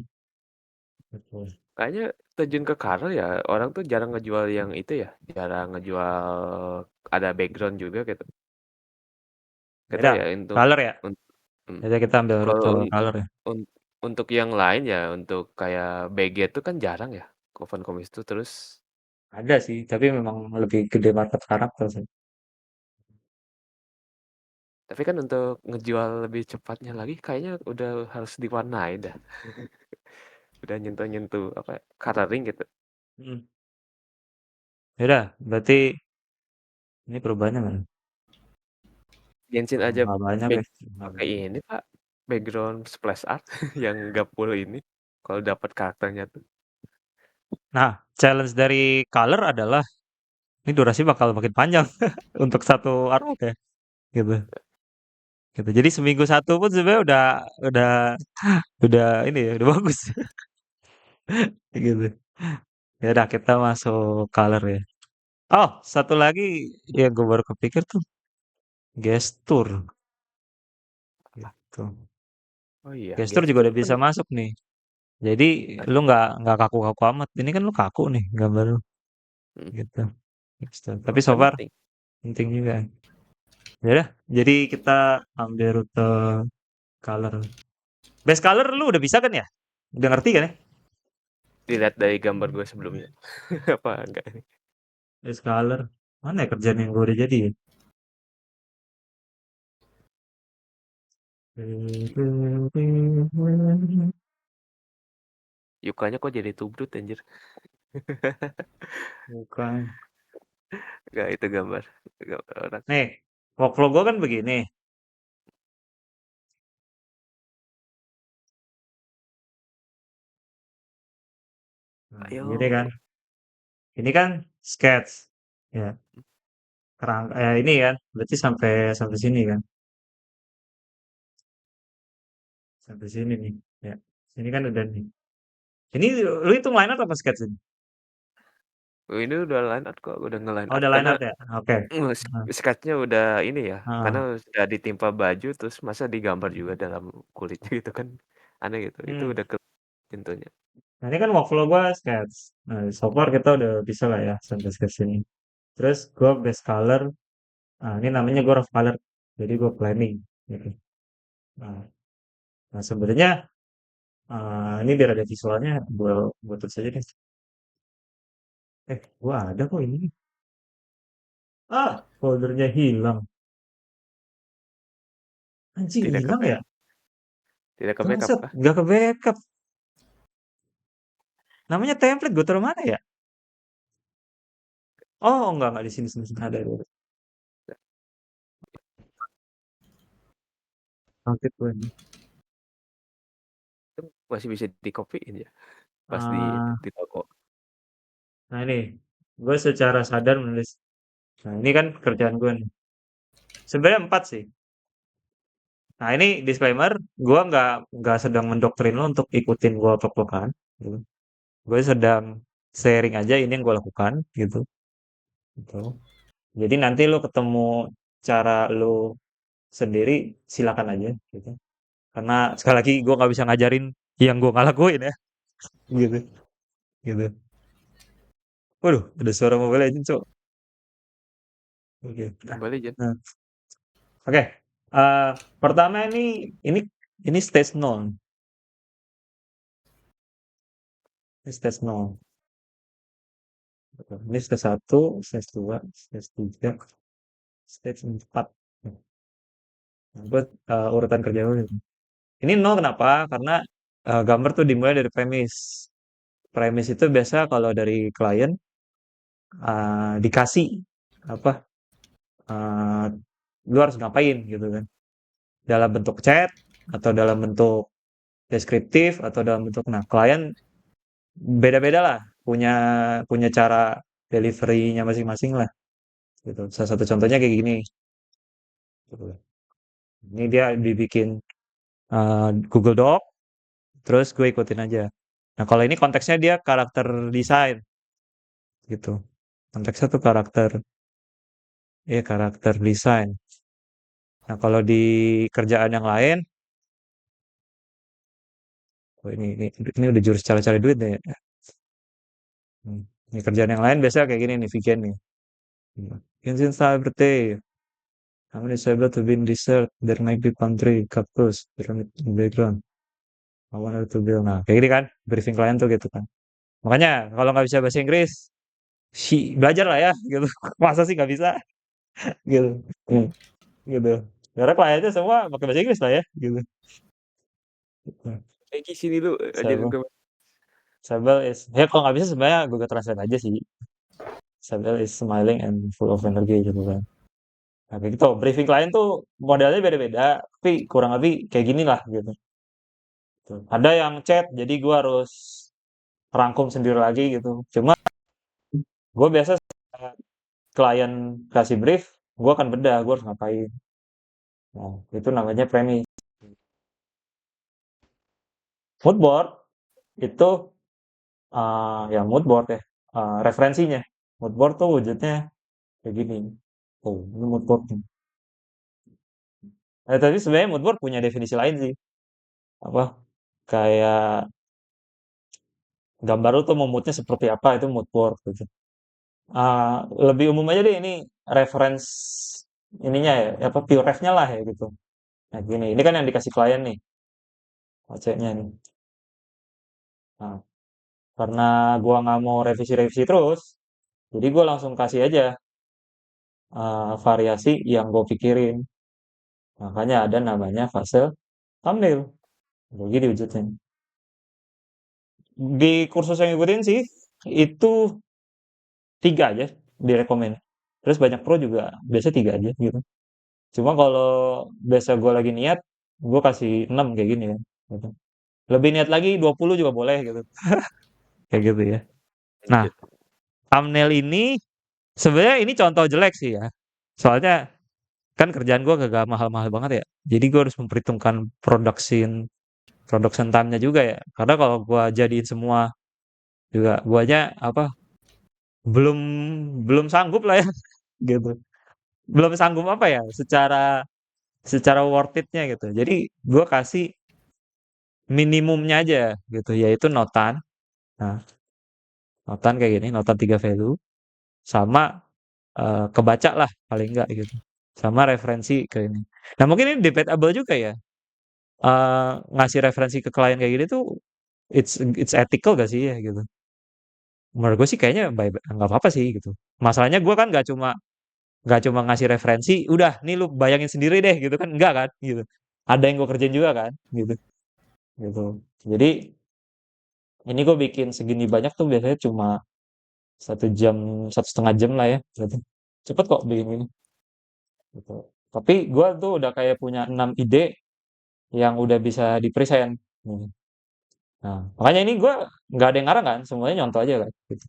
A: Gitu.
B: kayaknya terjun ke Karel ya, orang tuh jarang ngejual yang itu ya, jarang ngejual ada background juga gitu. Gak
A: Beda.
B: tahu ya untuk
A: Color ya.
B: un- hmm.
A: Jadi kita ambil
B: Kalau
A: rute color ya.
B: un- untuk yang lain ya, untuk kayak BG itu kan jarang ya, Coven Komis itu terus.
A: Ada sih, tapi memang lebih gede market karakter sih.
B: Tapi kan untuk ngejual lebih cepatnya lagi, kayaknya udah harus diwarnai dah. Udah nyentuh-nyentuh apa ya, coloring gitu.
A: Hmm. Beda. Berarti ini perubahannya kan?
B: Genshin aja
A: Nggak banyak
B: back
A: ya.
B: pakai ini Pak, background splash art yang nggak full ini. Kalau dapat karakternya tuh.
A: Nah, challenge dari color adalah ini durasi bakal makin panjang untuk satu artwork ya, gitu. Gitu. Jadi seminggu satu pun sebenarnya udah udah ini ya, udah bagus gitu. Ya udah kita masuk color ya. Oh, satu lagi yang gue baru kepikir tuh gestur gitu.
B: Oh iya,
A: Gestur juga
B: gestur
A: udah
B: kan
A: bisa masuk nih Jadi
B: Ah,
A: lu nggak kaku-kaku amat. Ini kan lu kaku nih gambar lu
B: mm,
A: gitu. Gitu. Tapi
B: memang
A: so far
B: penting.
A: penting juga. Ya udah, jadi kita ambil rute color. Base color lu udah bisa kan ya? Udah ngerti kan ya?
B: Dilihat dari gambar gue sebelumnya. Apa enggak ini?
A: Base color. Mana ya kerjaan yang gue udah jadi ya?
B: Yukanya kok jadi tubrut anjir.
A: Bukan.
B: Enggak itu gambar. Gambar orang.
A: Nih, workflow gue kan begini. Nah, gini kan.
B: Ayo.
A: Ini kan sketch. Ya, kerangka ini kan. Berarti sampai sampai sini kan. Sampai sini nih. Ya. Ini kan udah nih. Ini lu hitung line art apa sketch ini?
B: Oh, ini udah line art kok, udah nge-line
A: Oh,
B: art
A: udah line
B: karena
A: art ya? Oke. Nah,
B: sketch-nya udah ini ya, karena
A: nah.
B: sudah ditimpa baju terus masa digambar juga dalam kulitnya gitu kan. Aneh gitu. Itu
A: Hmm.
B: udah ke pintunya.
A: Nah, ini kan workflow gua sketch. Nah, so far kita udah bisa lah ya sampai sketch ini. Terus gua base color. Nah, ini namanya gua rough color. Jadi gua planning gitu. Nah, nah sebenarnya ini biar ada visualnya gua tulis aja deh. Gua ada kok ini. Foldernya hilang. Anjing
B: Tidak ke
A: hilang ya?
B: tidak ke backup
A: Bangsat,
B: kah?
A: nggak ke backup. Namanya template gua taruh mana ya? Oh, enggak di sini sini sini. Ada. Template gua ini.
B: Itu masih bisa di-copy-in ya pas
A: Ah,
B: di toko.
A: nah ini, gue secara sadar menulis. Nah, ini kan kerjaan gue nih. Sebenarnya empat sih. Nah, ini disclaimer, gue nggak sedang mendoktrin lo untuk ikutin gue plek-plekan, gitu. Gue sedang sharing aja ini yang gue lakukan, gitu. Gitu. Jadi nanti lo ketemu cara lo sendiri, silakan aja, gitu. Karena sekali lagi gue nggak bisa ngajarin yang gue nggak lakuin ya, gitu. Gitu. Waduh, ada suara Mobile Legends, Cok. Oke.
B: Mobile Legends.
A: Nah, oke. Pertama ini stage 0. Ini stage 0. Ini stage 1, stage 2, stage 3, stage 4. Nah, buat urutan kerja dulu. Ini 0 kenapa? Karena gambar tuh dimulai dari premis. Premis itu biasa kalau dari klien dikasih apa? eh, Lu harus ngapain gitu kan? Dalam bentuk chat atau dalam bentuk deskriptif atau dalam bentuk klien beda-beda lah punya punya cara deliverynya masing-masing lah gitu. Salah satu contohnya kayak gini gitu. Ini dia dibikin Google Doc terus gue ikutin aja. Nah kalau ini konteksnya dia karakter desain gitu, konteksnya tuh karakter desain. Nah kalau di kerjaan yang lain, oh, ini udah jurus cari-cari duit deh. Hmm. Ini kerjaan yang lain biasa kayak gini nih, weekend nih. Genshin Cyber how many able to be in desert? There might be palm tree, cactus, pyramid in the background. I wanted to build. Nah, kayak gini kan, briefing klien tuh gitu kan. Makanya kalau nggak bisa bahasa Inggris, belajar lah ya, gitu. Masa sih nggak bisa, gitu. Hmm. Gitu. Karena kliennya semua pakai bahasa Inggris lah ya, gitu.
B: Sini dulu ajarin
A: Sable,
B: gue.
A: Sable is, ya kalau nggak bisa sebenarnya Google Translate aja sih. Sable is smiling and full of energy gitu kan. Nah, kayak gitu. Briefing klien tuh modelnya beda-beda, tapi kurang lebih kayak gini lah gitu. Tuh. Ada yang chat, jadi gua harus rangkum sendiri lagi gitu. Cuma gue biasa saat klien kasih brief, gue akan bedah, gue harus ngapain. Nah, itu namanya premis. Mood board itu ya mood board ya, referensinya. Mood board tuh wujudnya kayak gini. Oh, ini mood board nih. Tapi sebenarnya mood board punya definisi lain sih. Apa? Kayak gambar lu tuh mau moodnya seperti apa, itu mood board gitu. Lebih umum aja deh, ini reference ininya ya, apa pure ref-nya lah ya gitu. Nah gini, ini kan yang dikasih klien nih, OC-nya nih. Nah, karena gua nggak mau revisi-revisi terus, jadi gua langsung kasih aja variasi yang gue pikirin. Makanya ada namanya fase thumbnail. Jadi diwujudin. Di kursus yang ikutin sih, itu tiga aja direkomend. Terus banyak pro juga, biasa tiga aja gitu. Cuma kalau biasa gue lagi niat, gue kasih 6 kayak gini kan. Gitu. Lebih niat lagi 20 juga boleh gitu. Kayak gitu ya. Nah,
B: Lanjut.
A: thumbnail ini sebenarnya ini contoh jelek sih ya. Soalnya kan kerjaan gue gak mahal-mahal banget ya. Jadi gue harus memperhitungkan production time-nya juga ya. Karena kalau gue jadiin semua juga guanya apa belum belum sanggup lah ya gitu. Belum sanggup apa ya secara secara worth it-nya gitu. Jadi gue kasih minimumnya aja gitu, yaitu notan. Nah, notan kayak gini, notan 3 value sama kebaca lah paling enggak gitu. Sama referensi ke ini. Nah, mungkin ini debatable juga ya. Ngasih referensi ke klien kayak gini tuh it's ethical gak sih ya gitu. Menurut gue sih kayaknya nggak apa-apa sih gitu. Masalahnya gue kan nggak cuma ngasih referensi, udah nih lu bayangin sendiri deh gitu kan, enggak kan gitu. Ada yang gue kerjain juga kan gitu. Gitu. Jadi ini gue bikin segini banyak tuh biasanya cuma 1 jam, 1,5 jam lah ya. Berarti cepet kok bikin ini. Gitu. Tapi gue tuh udah kayak punya 6 ide yang udah bisa di-present. Hmm. Nah, makanya ini gue nggak ada yang ngarang kan, semuanya nyontoh aja kan. Gitu.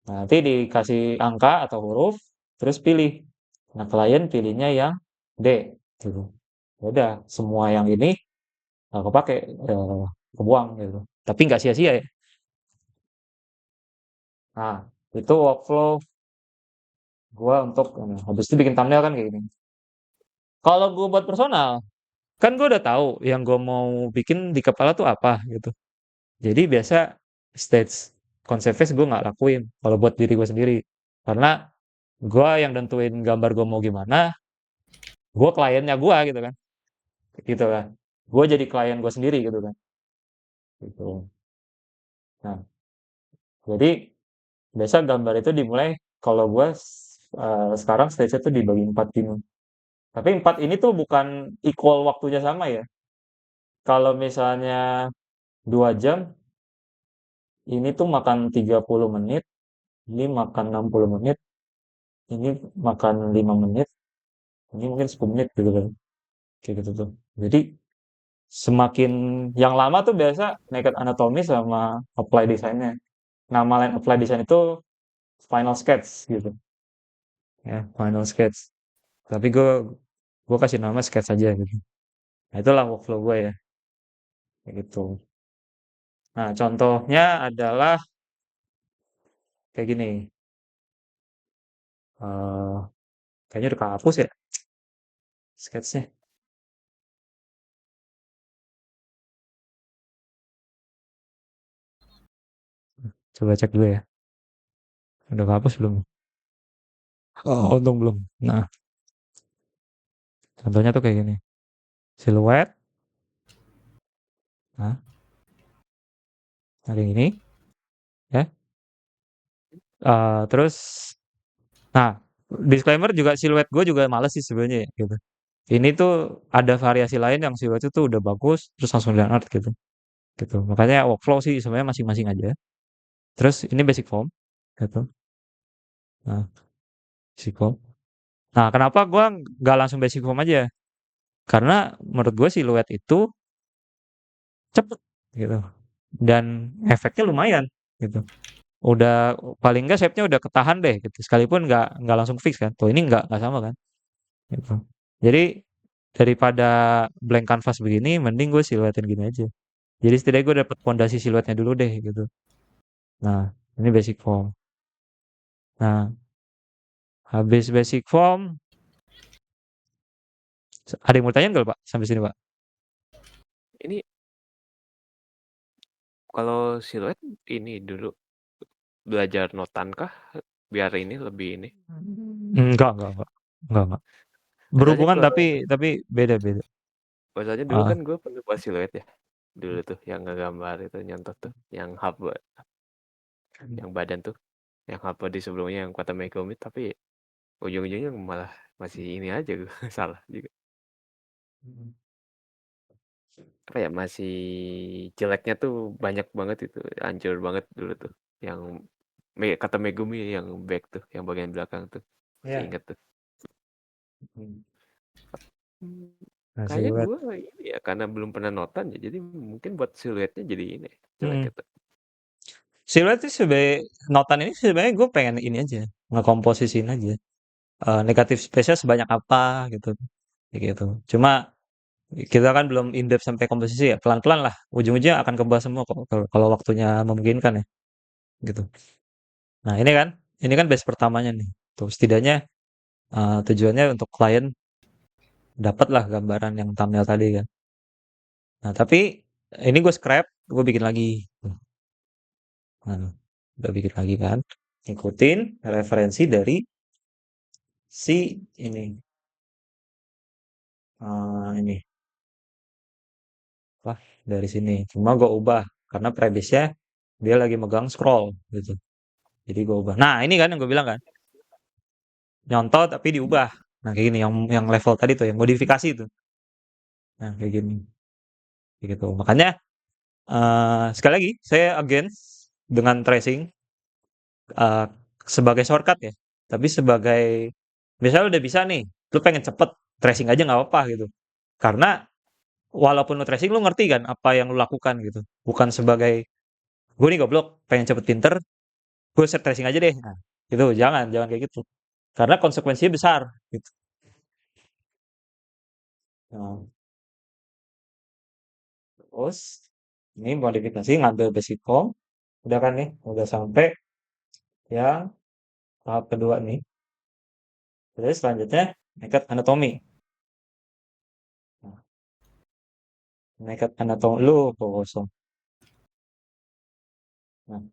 A: Nah, nanti dikasih angka atau huruf, terus pilih. Nah, klien pilihnya yang D. Gitu. Ya udah, semua yang ini nggak kepake, eh, kebuang gitu. Tapi nggak sia-sia ya. Nah, itu workflow gua untuk habis itu bikin thumbnail kan kayak gini. Kalau gua buat personal, kan gua udah tahu yang gua mau bikin di kepala tuh apa gitu. Jadi biasa stage konsep face gua nggak lakuin kalau buat diri gua sendiri. Karena gua yang nentuin gambar gua mau gimana, gua kliennya gua gitu kan. Gitu kan. Gua jadi klien gua sendiri gitu kan. Gitu. Nah, jadi biasa gambar itu dimulai kalau gua sekarang stage itu dibagi 4 gini. Tapi 4 ini tuh bukan equal waktunya sama ya. Kalau misalnya 2 jam, ini tuh makan 30 menit, ini makan 60 menit, ini makan 5 menit, ini mungkin 10 menit gitu kan. Kayak gitu tuh. Jadi semakin yang lama tuh biasa naked anatomy sama apply design-nya. Nama lain apply design itu final sketch gitu. Ya, final sketch. Tapi gue kasih nama sketch aja gitu. Nah, itulah workflow gue ya. Kayak gitu. Nah, contohnya adalah kayak gini. eh Kayaknya udah kehapus ya sketsnya. Coba cek dulu ya. Udah kehapus belum? Oh, untung belum. Nah, contohnya tuh kayak gini. Siluet. Nah, ada yang ini. Ya. Terus, nah, disclaimer juga siluet gue juga males sih sebenarnya ya, gitu. Ini tuh ada variasi lain yang siluet itu udah bagus, terus langsung di art gitu. Gitu. Makanya workflow sih sebenarnya masing-masing aja. Terus ini basic form. Gitu. Nah, basic form. Nah, kenapa gue nggak langsung basic form aja? Karena menurut gue siluet itu cepet gitu dan efeknya lumayan gitu. Udah paling enggak shape-nya udah ketahan deh gitu. Sekalipun nggak langsung fix kan. Tuh ini nggak sama kan. Gitu. Jadi daripada blank canvas begini, mending gue siluetin gini aja. Jadi setidaknya gue dapet fondasi siluetnya dulu deh gitu. Nah, ini basic form. Nah, habis basic form, ada yang mau tanya nggak Pak sampai sini Pak?
B: Ini Kalau siluet ini dulu belajar notan kah? Biar ini lebih ini.
A: Enggak.
B: Masalahnya
A: Berhubungan
B: kalau
A: tapi beda-beda.
B: masalahnya dulu
A: Ah,
B: kan gue pernah buat siluet ya. Dulu tuh yang ngegambar itu nyontot tuh, yang hub yang badan tuh, yang hub di sebelumnya yang kata Megumi tapi ujung-ujungnya malah masih ini aja gue salah juga. Apa ya masih jeleknya tuh banyak banget itu, hancur banget dulu tuh. Yang kata Megumi yang back tuh, yang bagian belakang tuh. Masih
A: ya.
B: inget tuh. Hmm,
A: Nah,
B: kayaknya
A: siluet.
B: gue ini ya karena belum pernah notan ya, jadi mungkin buat siluetnya jadi ini jelek
A: Hmm.
B: gitu.
A: Siluet itu sebagai notan ini sebenarnya gue pengen ini aja, ngekomposisiin aja. Negatif space-nya sebanyak apa gitu, kayak gitu. Cuma kita kan belum in depth sampai komposisi ya, pelan-pelan lah. Ujung-ujungnya akan kebahas semua kok kalau waktunya memungkinkan ya, gitu. Nah ini kan base pertamanya nih. Tuh setidaknya tujuannya untuk klien dapatlah gambaran yang thumbnail tadi kan. Nah tapi ini gue scrap, gue bikin lagi. Nah, udah bikin lagi kan. Ikutin referensi dari si ini. Ini apa dari sini. Cuma gue ubah karena premisnya dia lagi megang scroll gitu. Jadi gue ubah. Nah ini kan yang gue bilang kan, nyontoh tapi diubah. Nah kayak gini, yang level tadi tuh, yang modifikasi tuh. Nah kayak gini, kayak gitu. Makanya sekali lagi saya against dengan tracing eh, sebagai shortcut ya. Tapi sebagai misalnya udah bisa nih, lu pengen cepet tracing aja nggak apa-apa gitu. Karena walaupun lu tracing, lu ngerti kan apa yang lu lakukan gitu. Bukan sebagai gue nih goblok pengen cepet pinter, gue set tracing aja deh. Nah, gitu, jangan kayak gitu. Karena konsekuensinya besar gitu. Nah, terus ini modifikasi ngambil basic form, udah kan nih, udah sampai yang tahap kedua nih. Terus selanjutnya nekat anatomi. Nah, nekat anatomi lu kosong. Nah,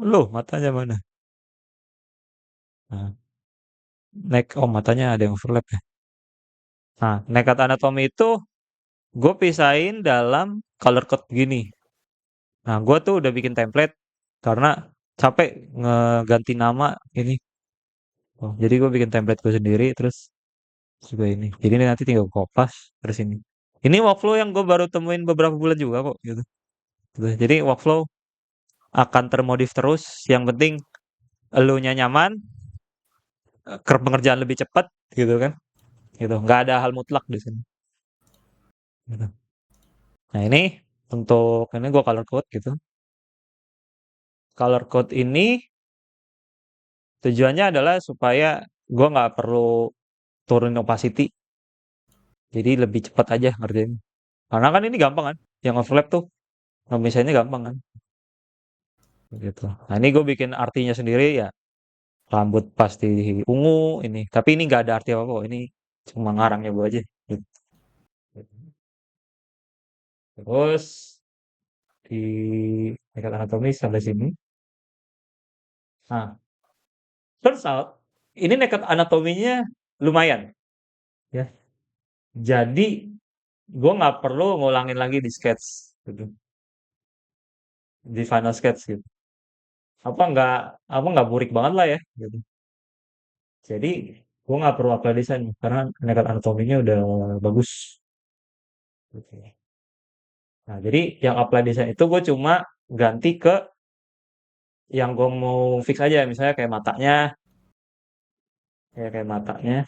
A: lu matanya mana? Nah, matanya ada yang overlap ya. Nah, nekat anatomi itu gue pisahin dalam color code gini. Nah, gue tuh udah bikin template karena capek ngeganti nama ini. Oh, jadi gue bikin template gue sendiri terus juga ini. Jadi ini nanti tinggal kopas terus ini. Ini workflow yang gue baru temuin beberapa bulan juga kok gitu. Gitu. Jadi workflow akan termodif terus. Yang penting elunya nyaman, pengerjaan lebih cepat gitu kan. Gitu. Nggak ada hal mutlak di sini. Gitu. Nah ini untuk ini gue color code gitu. Color code ini tujuannya adalah supaya gue nggak perlu turunin opacity. Jadi lebih cepat aja ngerjain. Karena kan ini gampang kan. Yang overlap tuh misalnya gampang kan. Gitu. Nah ini gue bikin artinya sendiri ya. Rambut pasti ungu ini. Tapi ini nggak ada arti apa-apa kok. Ini cuma ngarangnya gue aja. Gitu. Terus di dekat anatomi sampai sini. Nah, turns out ini nekat anatominya lumayan ya. Jadi gue nggak perlu ngulangin lagi di sketch gitu, di final sketch gitu. Apa nggak burik banget lah ya gitu. Jadi gue nggak perlu apply design karena nekat anatominya udah bagus. Gitu. Nah jadi yang apply design itu gue cuma ganti ke yang gue mau fix aja, misalnya kayak matanya, kayak matanya.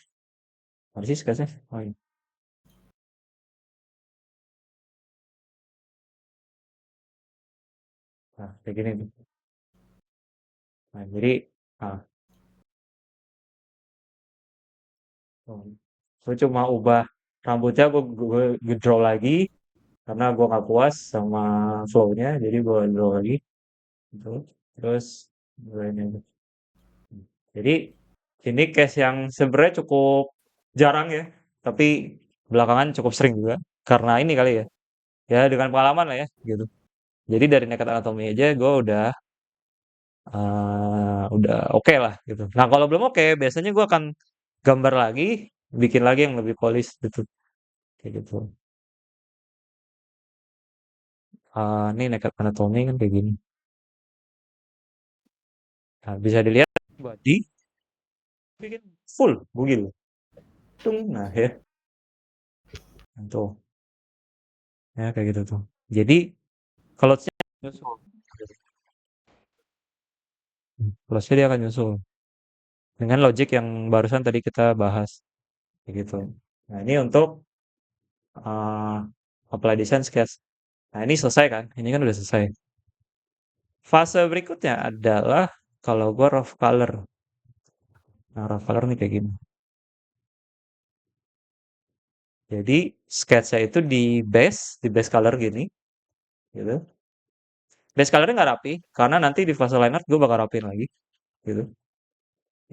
A: Mana sih sketchnya? Oh, iya. Nah kayak gini tuh. Nah jadi ah, gue cuma ubah rambutnya, gue draw lagi karena gue nggak puas sama flow-nya, jadi gue draw lagi gitu. Terus gue ini. Jadi ini case yang sebenarnya cukup jarang ya, tapi belakangan cukup sering juga karena ini kali ya. Ya dengan pengalaman lah ya gitu. Jadi dari Naked Anatomy aja gue udah oke lah gitu. Nah kalau belum oke, biasanya gue akan gambar lagi, bikin lagi yang lebih polis gitu, kayak gitu. Ini Naked Anatomy kan kayak gini. Nah, bisa dilihat body bikin full bugil. Tung, nah ya, tuh, ya kayak gitu tuh. Jadi kalau nyusul, kalau dia akan nyusul dengan logic yang barusan tadi kita bahas, kayak gitu. Nah ini untuk uh, apply design sketch. Nah ini selesai kan? Ini kan udah selesai. Fase berikutnya adalah kalau gua rough color. Nah rough color nih kayak gini. Jadi sketsa itu di base color gini, gitu. Base colornya nggak rapi, karena nanti di fase line art gue bakal rapiin lagi, gitu.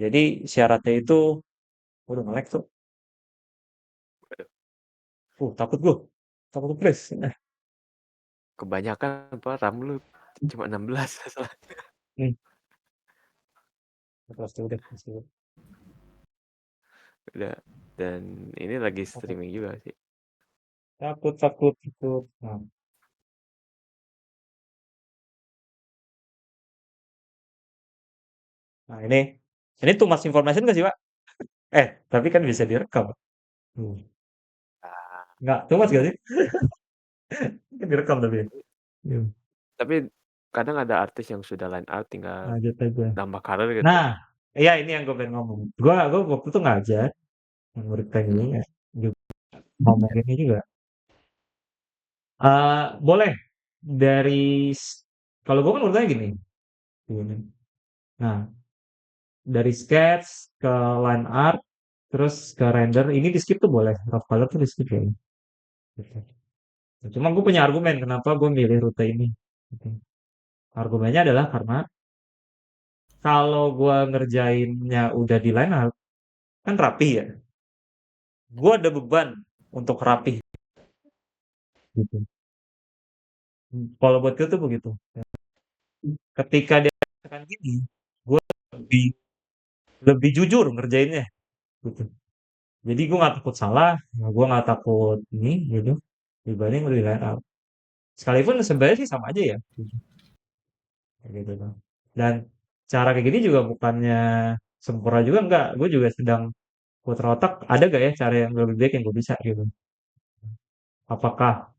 A: Jadi syaratnya itu, udah nge-lag tuh. Takut gue. Takut kepres. Nah,
B: Kebanyakan apa RAM lu cuma 16 salah.
A: hmm, pasti udah, pasti udah.
B: Udah. Dan ini lagi
A: Takut,
B: streaming juga sih.
A: takut, takut, takut. Nah, ini too much information nggak sih, Pak? Tapi kan bisa direkam. Hmm.
B: Ah,
A: Nggak, too much nggak sih? Kan direkam tapi. Hmm.
B: tapi kadang ada artis yang sudah line art tinggal
A: Lanjut aja.
B: nambah color gitu.
A: Nah, iya ini yang gue pengen ngomong. Gue waktu itu ngajar, yang murid pengen ini
B: Hmm.
A: ya, juga ngomong ini juga. Boleh dari kalau gue kan urutannya gini. Gini. Nah, dari sketch ke line art, terus ke render, ini di skip tuh boleh. Rough color tuh di skip ya. Gitu. Cuma gue punya argumen kenapa gue milih rute ini. Gitu. Argumennya adalah karena kalau gue ngerjainnya udah di line art, kan rapi ya. Gue ada beban untuk rapi. Gitu. Kalau buat gue tuh begitu. Ketika dia tekan gini, gue lebih lebih jujur ngerjainnya. Gitu. Jadi gue nggak takut salah, gue nggak takut ini gitu dibanding lebih line up. Sekalipun sebenarnya sih sama aja ya, kayak gitu kan. Dan cara kayak gini juga bukannya sempurna juga enggak. Gue juga sedang putar otak, ada gak ya cara yang lebih baik yang gue bisa gitu. Apakah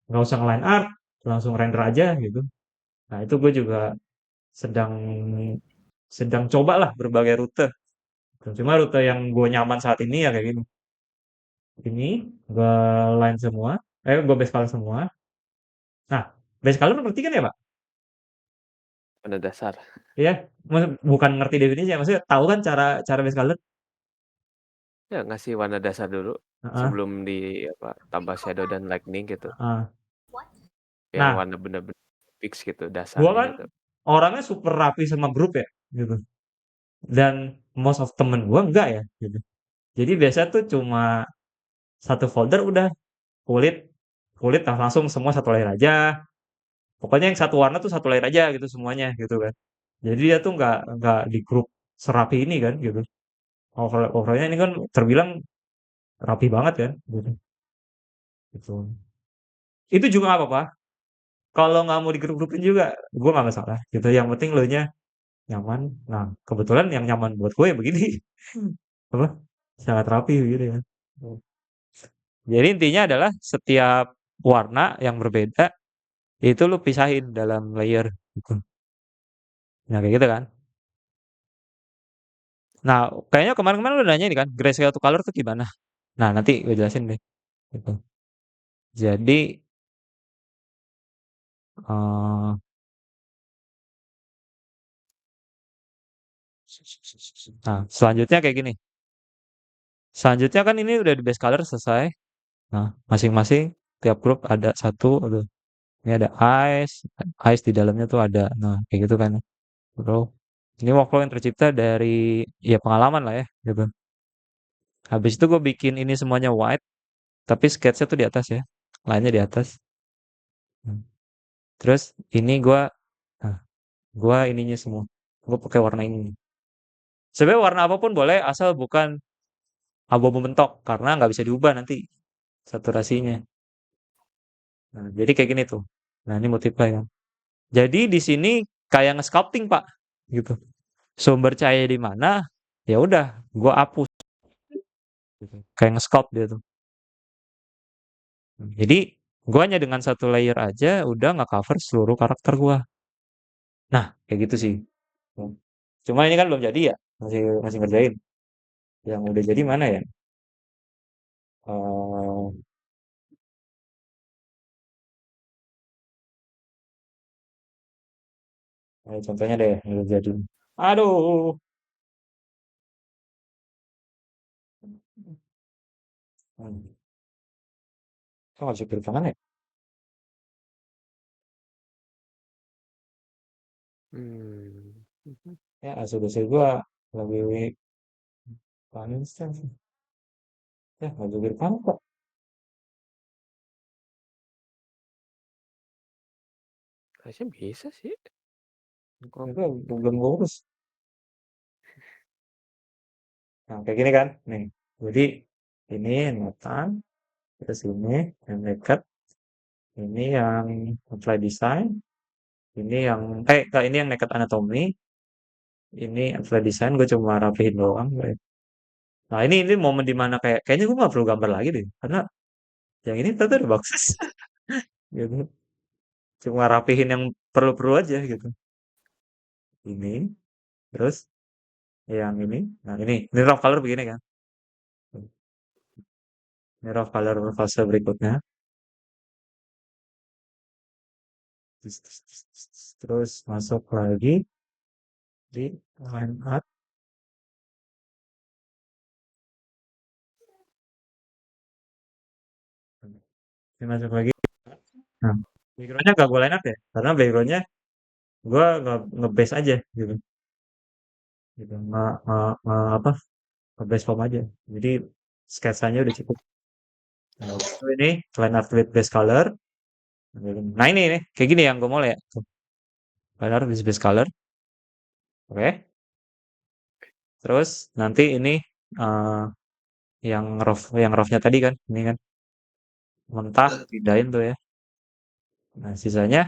A: nggak usah line art, langsung render aja gitu. Nah itu gue juga sedang sedang coba lah berbagai rute. Cuma rute yang gue nyaman saat ini ya kayak gini. Ini gue line semua, gue base color semua. Nah, base color ngerti kan ya, Pak?
B: Pada dasar.
A: Iya, bukan ngerti definisinya, maksudnya tahu kan cara cara base color?
B: Ya ngasih warna dasar dulu
A: Heeh,
B: sebelum di apa tambah shadow dan lightning gitu.
A: heeh.
B: Yang
A: Nah,
B: warna bener-bener fix gitu
A: gua
B: dasarnya
A: kan
B: gitu.
A: orangnya super rapi sama grup ya, gitu. Dan most of temen gua enggak ya, gitu. Jadi biasa tuh cuma satu folder udah kulit, kulit langsung semua satu layer aja. Pokoknya yang satu warna tuh satu layer aja gitu semuanya, gitu kan. Jadi dia tuh nggak di grup serapi ini kan, gitu. Overallnya ini kan terbilang rapi banget kan, gitu. Gitu. Itu juga nggak apa-apa. Kalau nggak mau digrup-grupin juga, gue nggak masalah. Gitu. Yang penting lo nya nyaman. Nah, kebetulan yang nyaman buat gue ya begini. Apa? Sangat rapi gitu ya. Jadi intinya adalah setiap warna yang berbeda itu lo pisahin dalam layer. Gitu. Nah, kayak gitu kan. Nah, kayaknya kemarin-kemarin lo nanya nih kan, grayscale to color tuh gimana? Nah, nanti gue jelasin deh. Gitu. Jadi, eh, nah, selanjutnya kayak gini. Selanjutnya kan ini udah di base color selesai. Nah, masing-masing tiap grup ada satu, ini ada ice di dalamnya tuh ada. Nah, kayak gitu kan. Bro, ini workflow yang tercipta dari ya pengalaman lah ya, gitu. Habis itu gue bikin ini semuanya white, tapi sketch-nya tuh di atas ya, lainnya di atas. Hmm. Terus ini nah, gua ininya semua. Gua pakai warna ini. Sebenarnya warna apapun boleh asal bukan abu-abu mentok karena nggak bisa diubah nanti saturasinya. Nah, jadi kayak gini tuh. Nah, ini multiply kan. Jadi di sini kayak nge-sculpting, Pak. Gitu. Sumber cahaya di mana? Ya udah, gua hapus gitu. Kayak nge-sculpt dia tuh. Jadi, gua hanya dengan satu layer aja udah nggak cover seluruh karakter gua. Nah, kayak gitu sih. Cuma ini kan belum jadi ya, masih masih ngerjain. Yang udah jadi mana ya? Eh, contohnya deh yang udah jadi. Aduh, kok nggak bisa kiri kanan ya?
B: Hmm.
A: Ya, asal-usul gua lebih instan sih. Ya, nggak bisa kiri kanan kok.
B: Harusnya bisa sih. Kok
A: Itu belum gua urus. Nah, kayak gini kan? Nih, jadi ini notan, terus ini yang dekat, ini yang apply design, ini yang ini yang naked anatomy, ini apply design gue cuma rapihin doang. Nah, ini momen dimana kayaknya gue nggak perlu gambar lagi deh, karena yang ini ternyata udah bagus, gitu. Cuma rapihin yang perlu-perlu aja gitu. Ini, terus yang ini, nah ini raw color begini kan? Ini raw color fase berikutnya. Terus masuk lagi di line art. Ini masuk lagi. Nah, backgroundnya gak gue line up ya, karena backgroundnya gue nge-base aja gitu, gitu apa nge-base form aja. Jadi sketsanya udah cukup. Nah, habis itu ini line art with base color. Nah ini nih, kayak gini yang gue mau ya. Tuh, line art with base color. Oke. Terus nanti ini eh, yang rough-nya tadi kan, ini kan mentah pindahin tuh ya. Nah, sisanya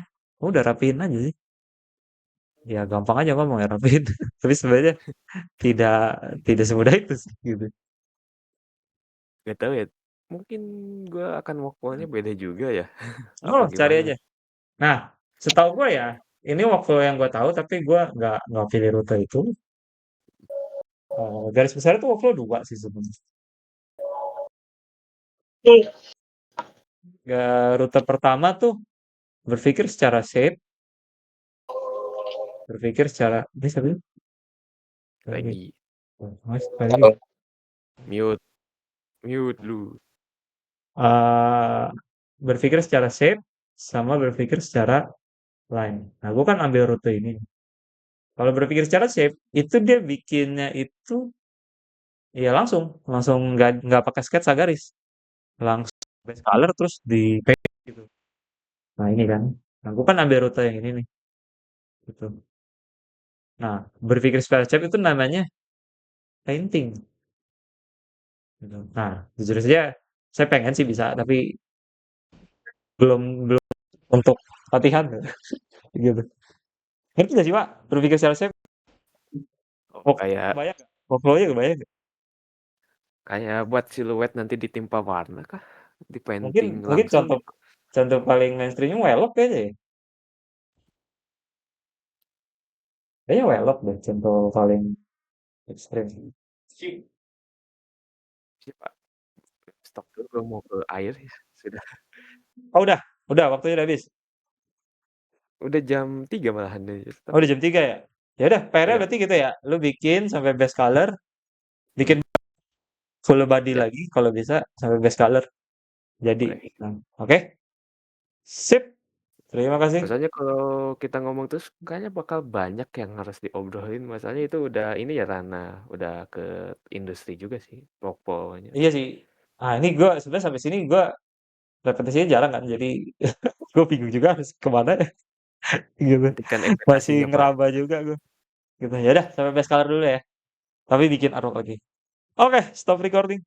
A: udah rapiin aja sih. Ya gampang aja ngomong ya rapiin. Tapi sebenarnya tidak tidak semudah itu sih gitu.
B: nggak tahu ya. Mungkin gue akan workflow-nya beda juga ya. Apa
A: Oh, cari
B: gimana?
A: aja. Nah, setahu gue ya, ini workflow yang gue tahu, tapi gue nggak pilih rute itu. Garis besar itu workflow dua sih sebenarnya. Rute pertama tuh berpikir secara shape, berpikir secara bisa bilang lagi,
B: Lagi
A: mas lagi.
B: mute, mute lu.
A: Eh, berpikir secara shape sama berpikir secara line. Nah, gue kan ambil rute ini. Kalau berpikir secara shape, itu dia bikinnya itu ya langsung, langsung nggak pakai sketsa garis, langsung base color terus di paint gitu. Nah ini kan, nah gue kan ambil rute yang ini nih, gitu. Nah berpikir secara shape itu namanya painting. Gitu. Nah jujur saja, saya pengen sih bisa, tapi belum belum untuk latihan gitu. Ngerti gak sih Pak? Berpikir secara shape,
B: Oh,
A: oh,
B: kayak
A: kebayang gak? Workflow-nya kebayang gak?
B: kayak buat siluet nanti ditimpa warna kah? Di
A: Mungkin
B: painting
A: mungkin
B: langsung.
A: contoh contoh paling mainstreamnya Welok kayaknya ya. Kayaknya Welok deh contoh paling ekstrim.
B: Siapa? Stop dulu, gue mau ke air ya. Sudah.
A: Oh udah waktunya udah habis.
B: Udah jam 3 malahan nih.
A: Oh udah jam 3 ya? Ya udah, PR-nya
B: Ya,
A: berarti gitu ya. Lu bikin sampai base color,
B: hmm,
A: bikin full body
B: ya
A: lagi kalau bisa sampai base color. Jadi,
B: boleh.
A: nah, oke. Sip. Terima kasih.
B: Masalahnya kalau kita ngomong terus kayaknya bakal banyak yang harus diobrolin. Masalahnya itu udah ini ya ranah, udah ke industri juga sih pokoknya.
A: Iya sih. Ah, ini gue sebenarnya sampai sini gue repetisinya jarang kan, jadi gue bingung juga harus kemana ya, gitu.
B: Nanti kan
A: Masih
B: ekspektasinya Pak.
A: ngeraba juga gue. Gitu. Ya udah, sampai base color dulu ya. Tapi bikin artwork lagi. Oke, stop recording.